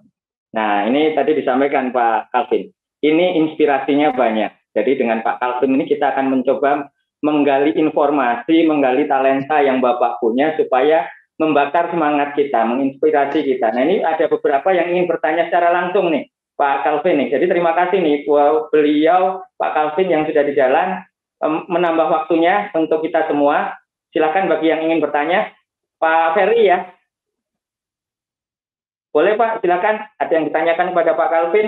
Nah, ini tadi disampaikan Pak Calvin. Ini inspirasinya banyak. Jadi dengan Pak Calvin ini kita akan mencoba menggali informasi, menggali talenta yang Bapak punya supaya membakar semangat kita, menginspirasi kita. Nah, ini ada beberapa yang ingin bertanya secara langsung nih, Pak Calvin nih. Jadi terima kasih nih beliau, Pak Calvin yang sudah di jalan menambah waktunya untuk kita semua. Silakan bagi yang ingin bertanya, Pak Ferry ya. Boleh Pak, silakan. Ada yang ditanyakan kepada Pak Calvin?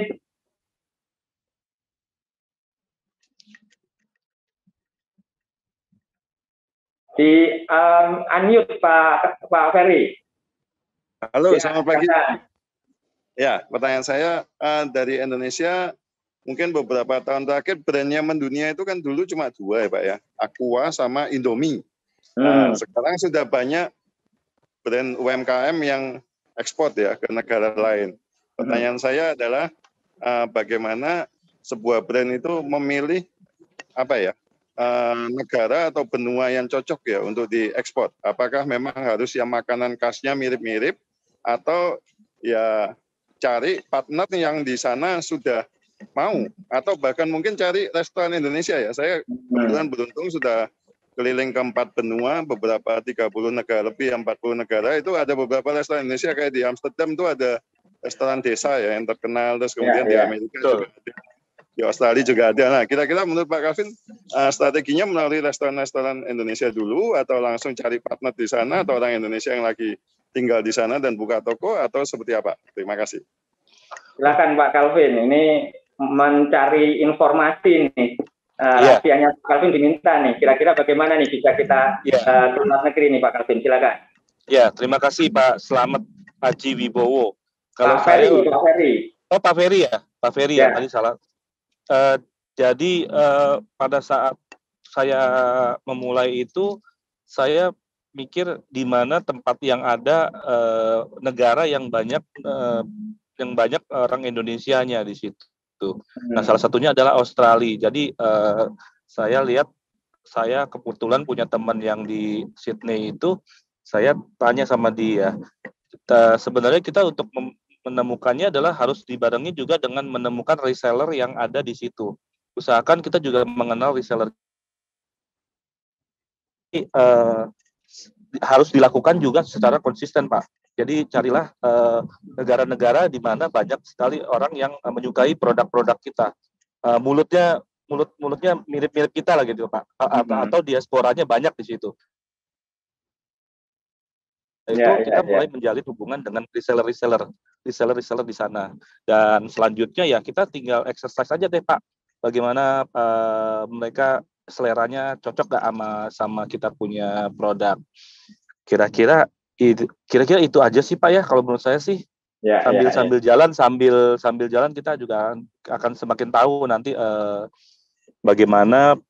Di unmute Pak Ferry. Halo, selamat pagi. Ya, pertanyaan saya dari Indonesia, mungkin beberapa tahun terakhir brandnya mendunia itu kan dulu cuma 2 ya Pak ya, Aqua sama Indomie. Sekarang sudah banyak brand UMKM yang ekspor ya ke negara lain. Pertanyaan saya adalah bagaimana sebuah brand itu memilih negara atau benua yang cocok ya untuk diekspor. Apakah memang harus yang makanan khasnya mirip-mirip atau ya cari partner yang di sana sudah mau, atau bahkan mungkin cari restoran Indonesia ya. Saya kebetulan beruntung sudah keliling ke 4 benua, beberapa 30 negara lebih, 40 negara, itu ada beberapa restoran Indonesia kayak di Amsterdam itu ada restoran desa ya yang terkenal, terus kemudian di Amerika juga ada, di Australia juga ada. Nah, kira-kira menurut Pak Calvin strateginya melalui restoran-restoran Indonesia dulu atau langsung cari partner di sana atau orang Indonesia yang lagi tinggal di sana dan buka toko atau seperti apa? Terima kasih. Silakan Pak Calvin, ini mencari informasi nih. Rahasianya Pak Calvin diminta nih. Kira-kira bagaimana nih bisa kita ke luar negeri nih Pak Calvin? Silakan. Ya, terima kasih Pak Slamet Haji Wibowo. Kalau Pak Ferry. Oh, Pak Ferry ya, Pak Ferry ya, tadi salah. Jadi pada saat saya memulai itu, saya mikir di mana tempat yang ada negara yang banyak orang Indonesianya di situ. Nah, salah satunya adalah Australia. Jadi saya lihat, saya kebetulan punya teman yang di Sydney itu, saya tanya sama dia, sebenarnya kita untuk menemukannya adalah harus dibarengi juga dengan menemukan reseller yang ada di situ. Usahakan kita juga mengenal reseller. Harus dilakukan juga secara konsisten, Pak. Jadi carilah negara-negara di mana banyak sekali orang yang menyukai produk-produk kita. Mulutnya mirip-mirip kita lah gitu, Pak. Atau diasporanya banyak di situ. Kita mulai menjalin hubungan dengan reseller di sana. Dan selanjutnya ya kita tinggal exercise aja deh Pak. Bagaimana mereka seleranya cocok gak sama kita punya produk. Kira-kira itu aja sih Pak ya kalau menurut saya sih. Sambil jalan kita juga akan semakin tahu nanti bagaimana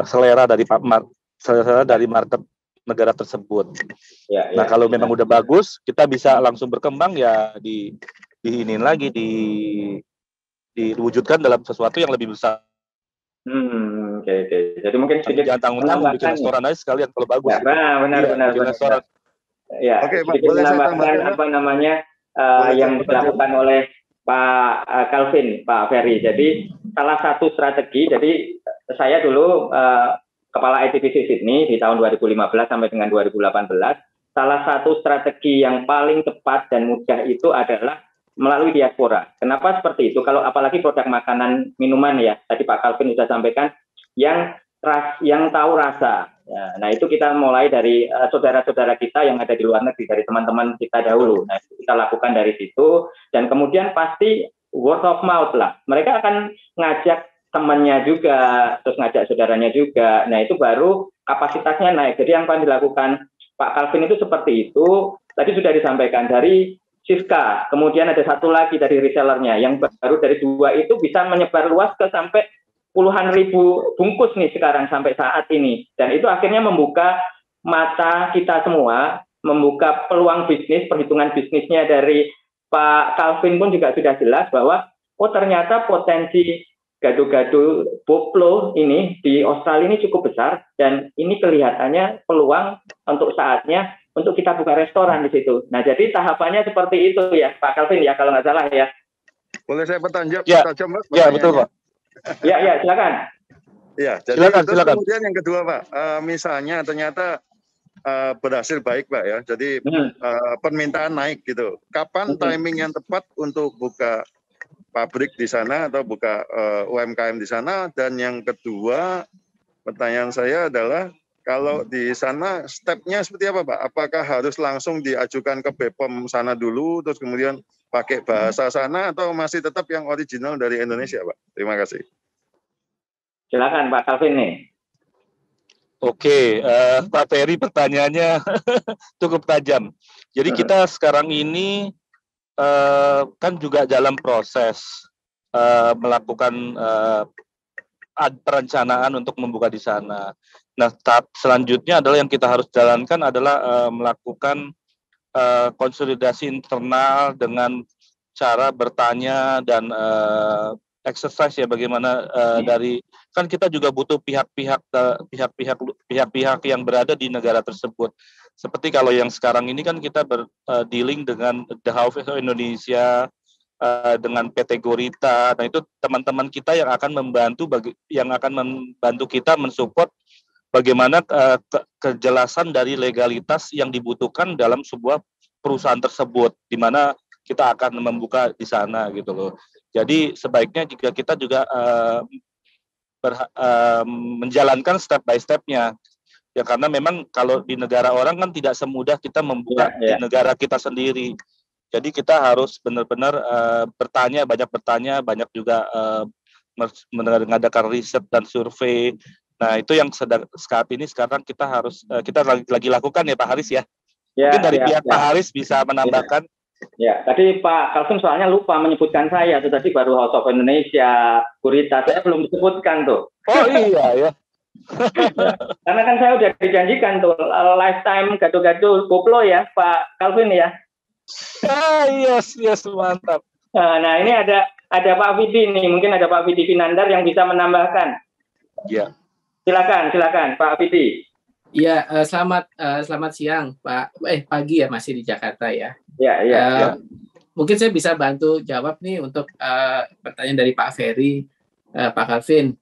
selera dari market negara tersebut. Nah, kalau memang udah bagus, kita bisa langsung berkembang ya diwujudkan dalam sesuatu yang lebih besar. Oke. Jadi mungkin sedikit jangan tanggung-tanggung bikin restoran aja sekalian kalau bagus. Benar. Ya, oke, Pak, boleh saya tambahkan yang dilakukan oleh Pak Calvin, Pak Ferry. Jadi salah satu strategi, jadi saya dulu Kepala ITBC Sydney di tahun 2015 sampai dengan 2018, salah satu strategi yang paling tepat dan mudah itu adalah melalui diaspora. Kenapa seperti itu? Kalau apalagi produk makanan minuman ya, tadi Pak Calvin sudah sampaikan, yang tahu rasa. Nah itu kita mulai dari saudara-saudara kita yang ada di luar negeri, dari teman-teman kita dahulu. Nah itu kita lakukan dari situ, dan kemudian pasti word of mouth lah. Mereka akan ngajak temannya juga, terus ngajak saudaranya juga. Nah itu baru kapasitasnya naik. Jadi yang paling dilakukan Pak Calvin itu seperti itu. Tadi sudah disampaikan dari Siska, kemudian ada satu lagi dari resellernya yang baru dari 2 itu bisa menyebar luas ke sampai puluhan ribu bungkus nih sekarang sampai saat ini. Dan itu akhirnya membuka mata kita semua, membuka peluang bisnis, perhitungan bisnisnya dari Pak Calvin pun juga sudah jelas bahwa ternyata potensi gado-gado boplo ini di Australia ini cukup besar, dan ini kelihatannya peluang untuk saatnya untuk kita buka restoran di situ. Nah, jadi tahapannya seperti itu ya, Pak Calvin ya, kalau nggak salah ya. Boleh saya bertanya? Ya, ya betul Pak. Ya, silakan. Ya, jadi silakan. Kemudian yang kedua Pak, misalnya ternyata berhasil baik Pak ya, jadi permintaan naik gitu. Kapan timing yang tepat untuk buka pabrik di sana atau buka UMKM di sana? Dan yang kedua, pertanyaan saya adalah kalau di sana stepnya seperti apa Pak? Apakah harus langsung diajukan ke BPOM sana dulu, terus kemudian pakai bahasa sana, atau masih tetap yang original dari Indonesia Pak? Terima kasih. Silakan Pak Calvin nih. Oke, Pak Ferry pertanyaannya cukup tajam. Jadi kita sekarang ini kan juga dalam proses melakukan perencanaan untuk membuka di sana. Nah, tahap selanjutnya adalah yang kita harus jalankan adalah melakukan konsolidasi internal dengan cara bertanya dan exercise ya, bagaimana dari kan kita juga butuh pihak-pihak yang berada di negara tersebut. Seperti kalau yang sekarang ini kan kita dealing dengan The House of Indonesia, dengan PT Gorita. Nah, itu teman-teman kita yang akan membantu kita mensupport bagaimana kejelasan dari legalitas yang dibutuhkan dalam sebuah perusahaan tersebut, di mana kita akan membuka di sana gitu loh. Jadi sebaiknya jika kita juga menjalankan step by step-nya. Ya, karena memang kalau di negara orang kan tidak semudah kita membuka di negara kita sendiri. Jadi kita harus benar-benar banyak bertanya, banyak juga mengadakan riset dan survei. Nah, itu yang sekarang kita lagi lakukan ya Pak Haris ya. Mungkin dari pihak Pak Haris bisa menambahkan. Ya, tadi Pak Calvin soalnya lupa menyebutkan saya. Itu tadi baru House of Indonesia, Gorita, saya belum disebutkan tuh. Oh iya ya. Karena kan saya udah dijanjikan tuh lifetime gado-gado koplo ya Pak Calvin ya. Yes, mantap. Nah, ini ada Pak Vidi nih, mungkin ada Pak Vidi Finandar yang bisa menambahkan. Ya. Silakan Pak Vidi. Iya, selamat siang Pak. Pagi ya, masih di Jakarta ya. Ya. Mungkin saya bisa bantu jawab nih untuk pertanyaan dari Pak Ferry, Pak Calvin.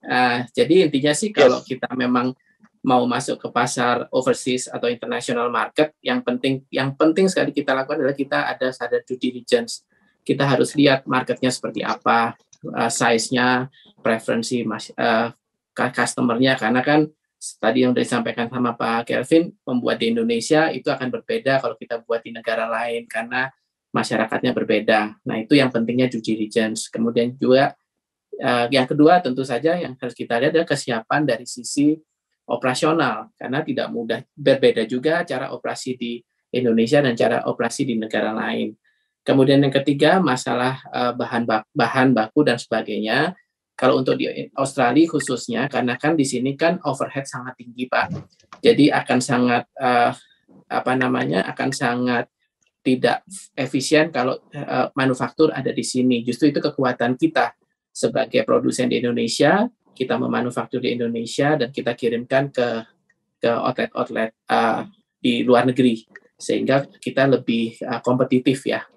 Jadi intinya sih kalau kita memang mau masuk ke pasar overseas atau international market, yang penting sekali kita lakukan adalah kita ada sadar due diligence. Kita harus lihat marketnya seperti apa, size-nya, preferensi customer-nya, karena kan tadi yang sudah disampaikan sama Pak Kelvin, membuat di Indonesia itu akan berbeda kalau kita buat di negara lain karena masyarakatnya berbeda. Nah, itu yang pentingnya due diligence. Kemudian juga yang kedua tentu saja yang harus kita lihat adalah kesiapan dari sisi operasional, karena tidak mudah, berbeda juga cara operasi di Indonesia dan cara operasi di negara lain. Kemudian yang ketiga, masalah bahan baku dan sebagainya. Kalau untuk di Australia khususnya, karena kan di sini kan overhead sangat tinggi Pak, jadi akan sangat akan sangat tidak efisien kalau manufaktur ada di sini. Justru itu kekuatan kita sebagai produsen di Indonesia, kita memanufaktur di Indonesia dan kita kirimkan ke outlet di luar negeri, sehingga kita lebih kompetitif ya.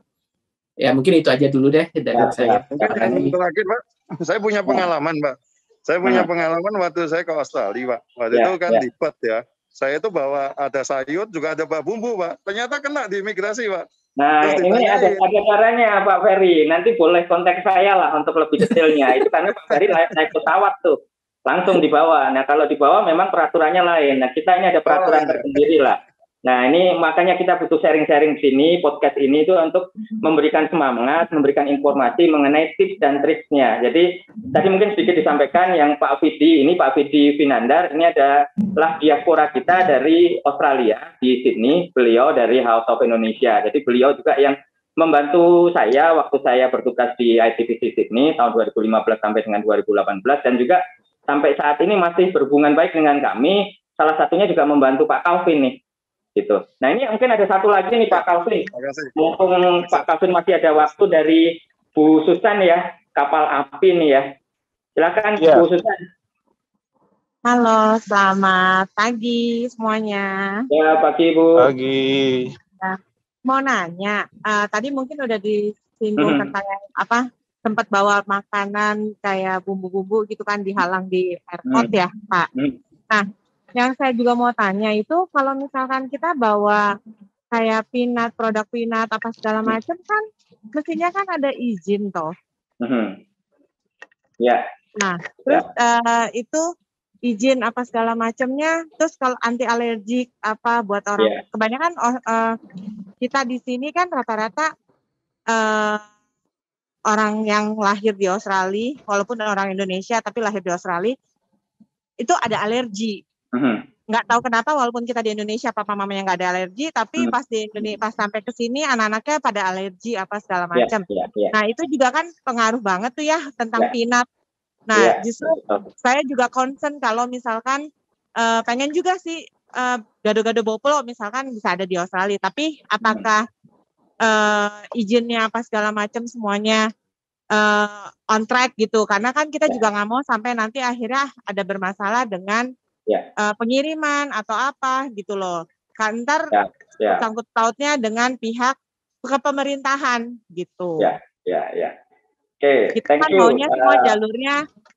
Ya mungkin itu aja dulu deh dari saya. Terakhir Pak, saya punya pengalaman Pak. Saya punya pengalaman waktu saya ke Australia Pak. Waktu itu kan di Perth ya. Saya itu bawa ada sayur juga ada bumbu Pak. Ternyata kena di imigrasi Pak. Nah ini ada caranya Pak Ferry. Nanti boleh kontak saya lah untuk lebih detailnya. Itu karena Pak Ferry naik pesawat tuh langsung dibawa. Nah kalau dibawa memang peraturannya lain. Nah kita ini ada peraturan tersendiri lah. Nah ini makanya kita butuh sharing-sharing sini, podcast ini itu untuk memberikan semangat, memberikan informasi mengenai tips dan triknya. Jadi tadi mungkin sedikit disampaikan yang Pak Vidi, ini Pak Vidi Finandar, ini adalah diaspora kita dari Australia, di Sydney, beliau dari House of Indonesia. Jadi beliau juga yang membantu saya waktu saya bertugas di ITPC Sydney tahun 2015 sampai dengan 2018, dan juga sampai saat ini masih berhubungan baik dengan kami, salah satunya juga membantu Pak Calvin nih. Gitu. Nah ini mungkin ada satu lagi nih Pak Calvin. Mumpung Pak Calvin masih ada waktu dari Bu Susan ya, kapal api nih ya. Silakan Bu Susan. Halo, selamat pagi semuanya. Ya, pagi Bu. Pagi. Nah, mau nanya, tadi mungkin udah disinggung tentang yang sempat bawa makanan kayak bumbu-bumbu gitu kan dihalang di airport ya, Pak. Nah, yang saya juga mau tanya itu kalau misalkan kita bawa kayak produk peanut apa segala macam kan mestinya kan ada izin toh. Ya. Nah, terus itu izin apa segala macamnya, terus kalau anti alergik apa buat orang kebanyakan kita di sini kan rata-rata orang yang lahir di Australia, walaupun orang Indonesia tapi lahir di Australia itu ada alergi. Nggak tahu kenapa walaupun kita di Indonesia papa mamanya nggak ada alergi, tapi pas di Indonesia pas sampai ke sini anak-anaknya pada alergi apa segala macam. Nah itu juga kan pengaruh banget tuh ya tentang peanut. Nah justru saya juga concern kalau misalkan pengen juga sih gado-gado boplo misalkan bisa ada di Australia, tapi apakah izinnya apa segala macam semuanya on track gitu, karena kan kita juga nggak mau sampai nanti akhirnya ada bermasalah dengan pengiriman atau apa gitu loh. Kan ntar sangkut pautnya dengan pihak kepemerintahan gitu. Oke, kita thank kan you. maunya semua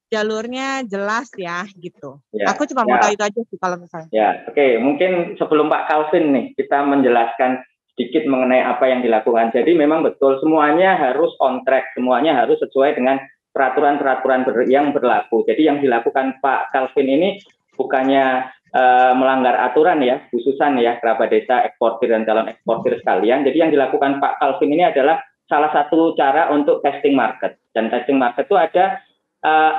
jalurnya jelas ya gitu. Aku cuma mau tahu itu aja sih kalau misalnya. Oke. Mungkin sebelum Pak Calvin nih kita menjelaskan sedikit mengenai apa yang dilakukan. Jadi memang betul semuanya harus on track, semuanya harus sesuai dengan peraturan-peraturan yang berlaku. Jadi yang dilakukan Pak Calvin ini bukannya melanggar aturan ya, khususan ya kerabat desa, eksportir dan calon eksportir sekalian. Jadi yang dilakukan Pak Calvin ini adalah salah satu cara untuk testing market. Dan testing market itu ada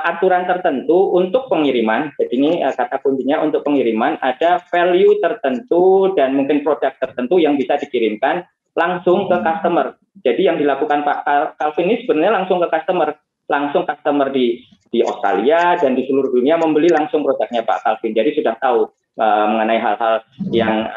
aturan tertentu untuk pengiriman. Jadi ini kata kuncinya untuk pengiriman ada value tertentu dan mungkin produk tertentu yang bisa dikirimkan langsung ke customer. Jadi yang dilakukan Pak Calvin ini sebenarnya langsung ke customer di Australia dan di seluruh dunia membeli langsung produknya Pak Calvin. Jadi sudah tahu mengenai hal-hal yang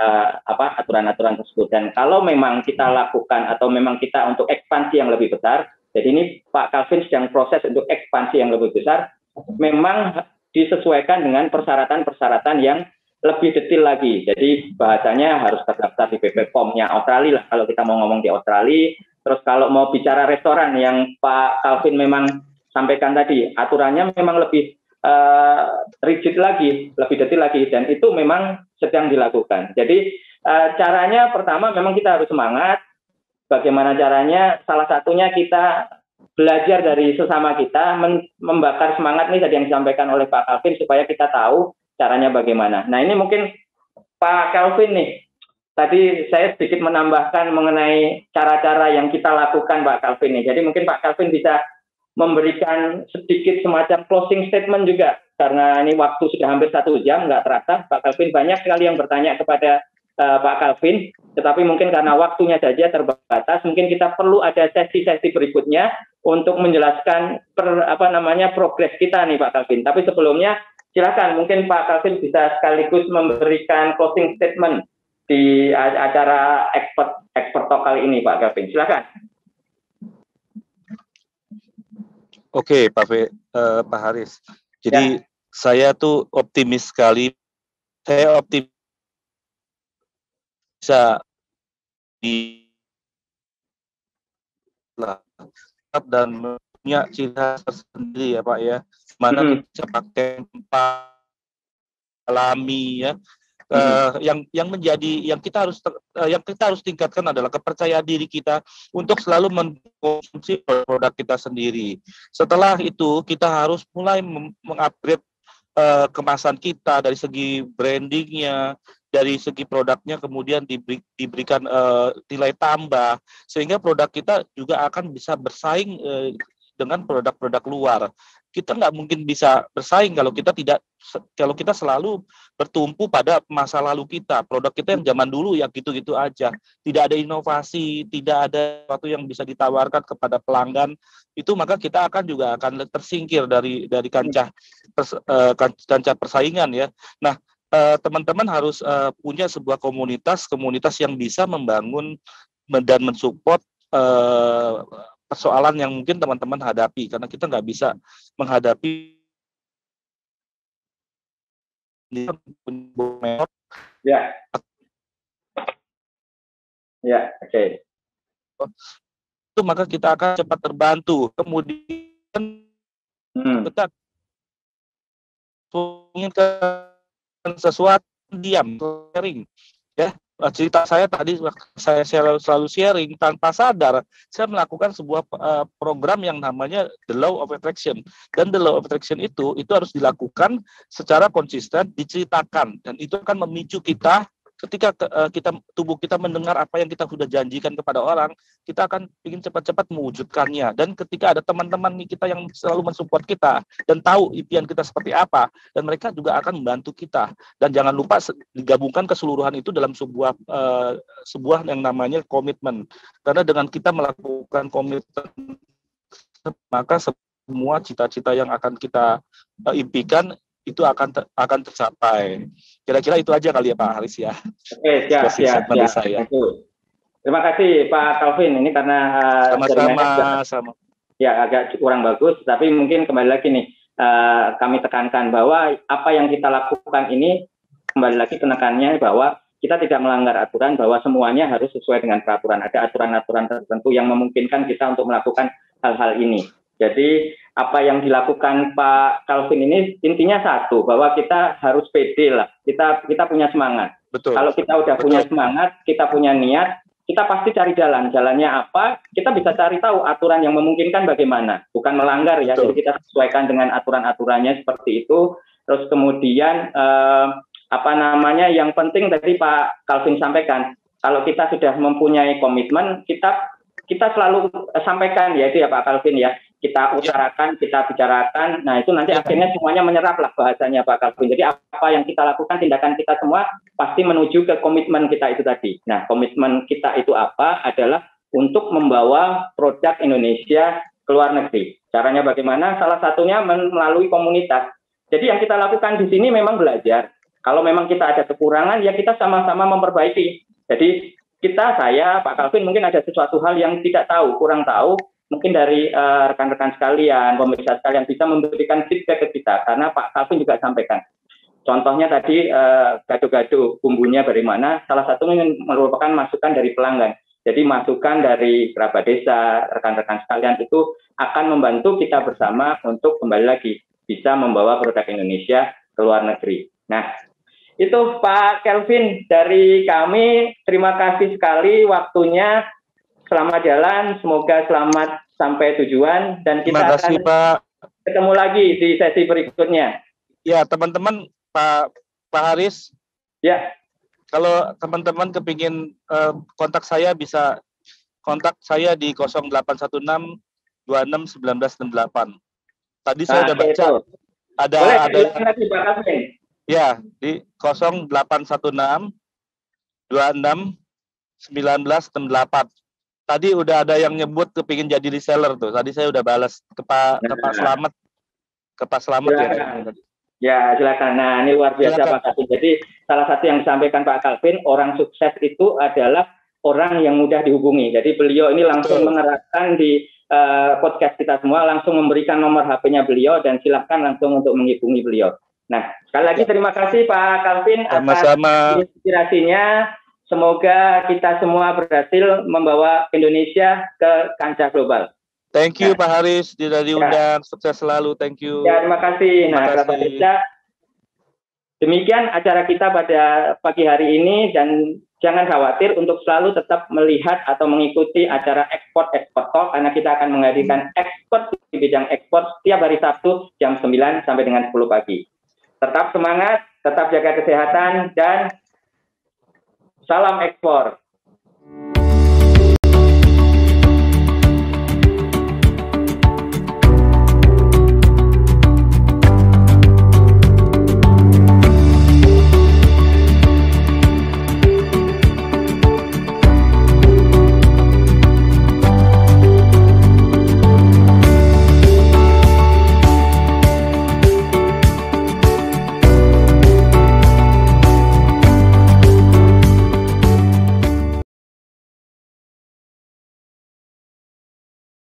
aturan-aturan tersebut. Dan kalau memang kita lakukan atau memang kita untuk ekspansi yang lebih besar, jadi ini Pak Calvin sedang proses untuk ekspansi yang lebih besar, memang disesuaikan dengan persyaratan-persyaratan yang lebih detail lagi. Jadi bahasanya harus terdaftar di BP POM-nya Australia lah kalau kita mau ngomong di Australia. Terus kalau mau bicara restoran yang Pak Calvin memang sampaikan tadi, aturannya memang lebih rigid lagi, lebih detail lagi, dan itu memang sedang dilakukan. Jadi caranya pertama memang kita harus semangat. Bagaimana caranya? Salah satunya kita belajar dari sesama kita, membakar semangat nih tadi yang disampaikan oleh Pak Calvin supaya kita tahu caranya bagaimana. Nah ini mungkin Pak Calvin nih, tadi saya sedikit menambahkan mengenai cara-cara yang kita lakukan Pak Calvin nih. Jadi mungkin Pak Calvin bisa memberikan sedikit semacam closing statement juga, karena ini waktu sudah hampir 1 jam, nggak terasa. Pak Calvin banyak sekali yang bertanya kepada Pak Calvin, tetapi mungkin karena waktunya saja terbatas, mungkin kita perlu ada sesi-sesi berikutnya untuk menjelaskan progres kita nih Pak Calvin. Tapi sebelumnya silakan mungkin Pak Calvin bisa sekaligus memberikan closing statement di acara expert talk kali ini Pak Calvin. Silakan. Oke, Pak Haris. Jadi saya tuh optimis sekali. Saya optimis bisa dan punya ciri khas tersendiri ya Pak ya. Mana kita pakai tempat alami ya. Yang kita harus tingkatkan adalah kepercayaan diri kita untuk selalu mengkonsumsi produk kita sendiri. Setelah itu kita harus mulai mengupgrade kemasan kita dari segi brandingnya, dari segi produknya, kemudian diberikan nilai tambah sehingga produk kita juga akan bisa bersaing dengan produk-produk luar. Kita nggak mungkin bisa bersaing kalau kita selalu bertumpu pada masa lalu kita. Produk kita yang zaman dulu ya gitu-gitu aja. Tidak ada inovasi, tidak ada sesuatu yang bisa ditawarkan kepada pelanggan. Itu maka kita akan tersingkir dari kancah persaingan ya. Nah, teman-teman harus punya sebuah komunitas yang bisa membangun dan mensupport persoalan yang mungkin teman-teman hadapi, karena kita nggak bisa menghadapi Ya. Ya, oke. Itu maka kita akan cepat terbantu. Kemudian kita menginginkan sesuatu diam, sharing. Ya, cerita saya tadi saya selalu sharing tanpa sadar saya melakukan sebuah program yang namanya the law of attraction, dan the law of attraction itu harus dilakukan secara konsisten, diceritakan, dan itu akan memicu kita ketika tubuh kita mendengar apa yang kita sudah janjikan kepada orang, kita akan ingin cepat-cepat mewujudkannya. Dan ketika ada teman-teman kita yang selalu mensupport kita dan tahu impian kita seperti apa, dan mereka juga akan membantu kita. Dan jangan lupa digabungkan keseluruhan itu dalam sebuah yang namanya komitmen. Karena dengan kita melakukan komitmen, maka semua cita-cita yang akan kita impikan itu akan tercapai. Kira-kira itu aja kali ya Pak Haris ya. Oke, siap. Terima kasih Pak Calvin. Ini karena sama-sama. Ya, agak kurang bagus, tapi mungkin kembali lagi nih, kami tekankan bahwa apa yang kita lakukan ini, kembali lagi penekanannya bahwa kita tidak melanggar aturan, bahwa semuanya harus sesuai dengan peraturan. Ada aturan-aturan tertentu yang memungkinkan kita untuk melakukan hal-hal ini. Jadi apa yang dilakukan Pak Calvin ini intinya satu, bahwa kita harus pede lah, kita punya semangat. Betul. Kalau kita udah punya semangat, kita punya niat, kita pasti cari jalannya apa, kita bisa cari tahu aturan yang memungkinkan bagaimana, bukan melanggar ya. Betul. Jadi kita sesuaikan dengan aturan-aturannya seperti itu. Terus kemudian yang penting tadi Pak Calvin sampaikan, kalau kita sudah mempunyai komitmen, kita selalu sampaikan ya itu ya Pak Calvin ya, kita utarakan, kita bicarakan, nah itu nanti akhirnya semuanya menyerap lah bahasanya Pak Calvin. Jadi apa yang kita lakukan, tindakan kita semua pasti menuju ke komitmen kita itu tadi. Nah, komitmen kita itu apa? Adalah untuk membawa produk Indonesia ke luar negeri. Caranya bagaimana? Salah satunya melalui komunitas. Jadi yang kita lakukan di sini memang belajar. Kalau memang kita ada kekurangan, ya kita sama-sama memperbaiki. Jadi saya, Pak Calvin mungkin ada sesuatu hal yang tidak tahu, kurang tahu, mungkin dari rekan-rekan sekalian, pemirsa sekalian bisa memberikan feedback ke kita, karena Pak Calvin juga sampaikan. Contohnya tadi gado-gado bumbunya dari mana, salah satunya merupakan masukan dari pelanggan. Jadi masukan dari kerabat desa, rekan-rekan sekalian itu akan membantu kita bersama untuk kembali lagi bisa membawa produk Indonesia ke luar negeri. Nah, itu Pak Calvin dari kami, terima kasih sekali waktunya, selamat jalan, semoga selamat sampai tujuan, dan kita terima kasih, akan Pak. Ketemu lagi di sesi berikutnya. Ya teman-teman, Pak Haris. Ya. Kalau teman-teman kepingin kontak saya, bisa kontak saya di 0816 26 19 68. Tadi saya udah baca. Itu. Ada lagi Pak Calvin. Ya, di 0816 26 19 68. Tadi udah ada yang nyebut kepingin jadi reseller tuh. Tadi saya udah balas ke Pak Slamet. Ke Pak Slamet ya. Ya, silakan. Nah, ini luar biasa Pak Calvin. Jadi salah satu yang disampaikan Pak Calvin, orang sukses itu adalah orang yang mudah dihubungi. Jadi beliau ini langsung mengerahkan di podcast kita semua, langsung memberikan nomor HP-nya beliau, dan silakan langsung untuk menghubungi beliau. Nah, sekali lagi terima kasih Pak Calvin atas inspirasinya. Semoga kita semua berhasil membawa Indonesia ke kancah global. Thank you Pak Haris, sudah diundang. Sukses selalu, thank you. Ya, terima kasih. Nah, kerabat desa, demikian acara kita pada pagi hari ini, dan jangan khawatir untuk selalu tetap melihat atau mengikuti acara Ekspor Talk, karena kita akan menghadirkan ekspor di bidang ekspor setiap hari Sabtu jam 9 sampai dengan 10 pagi. Tetap semangat, tetap jaga kesehatan, dan salam ekspor.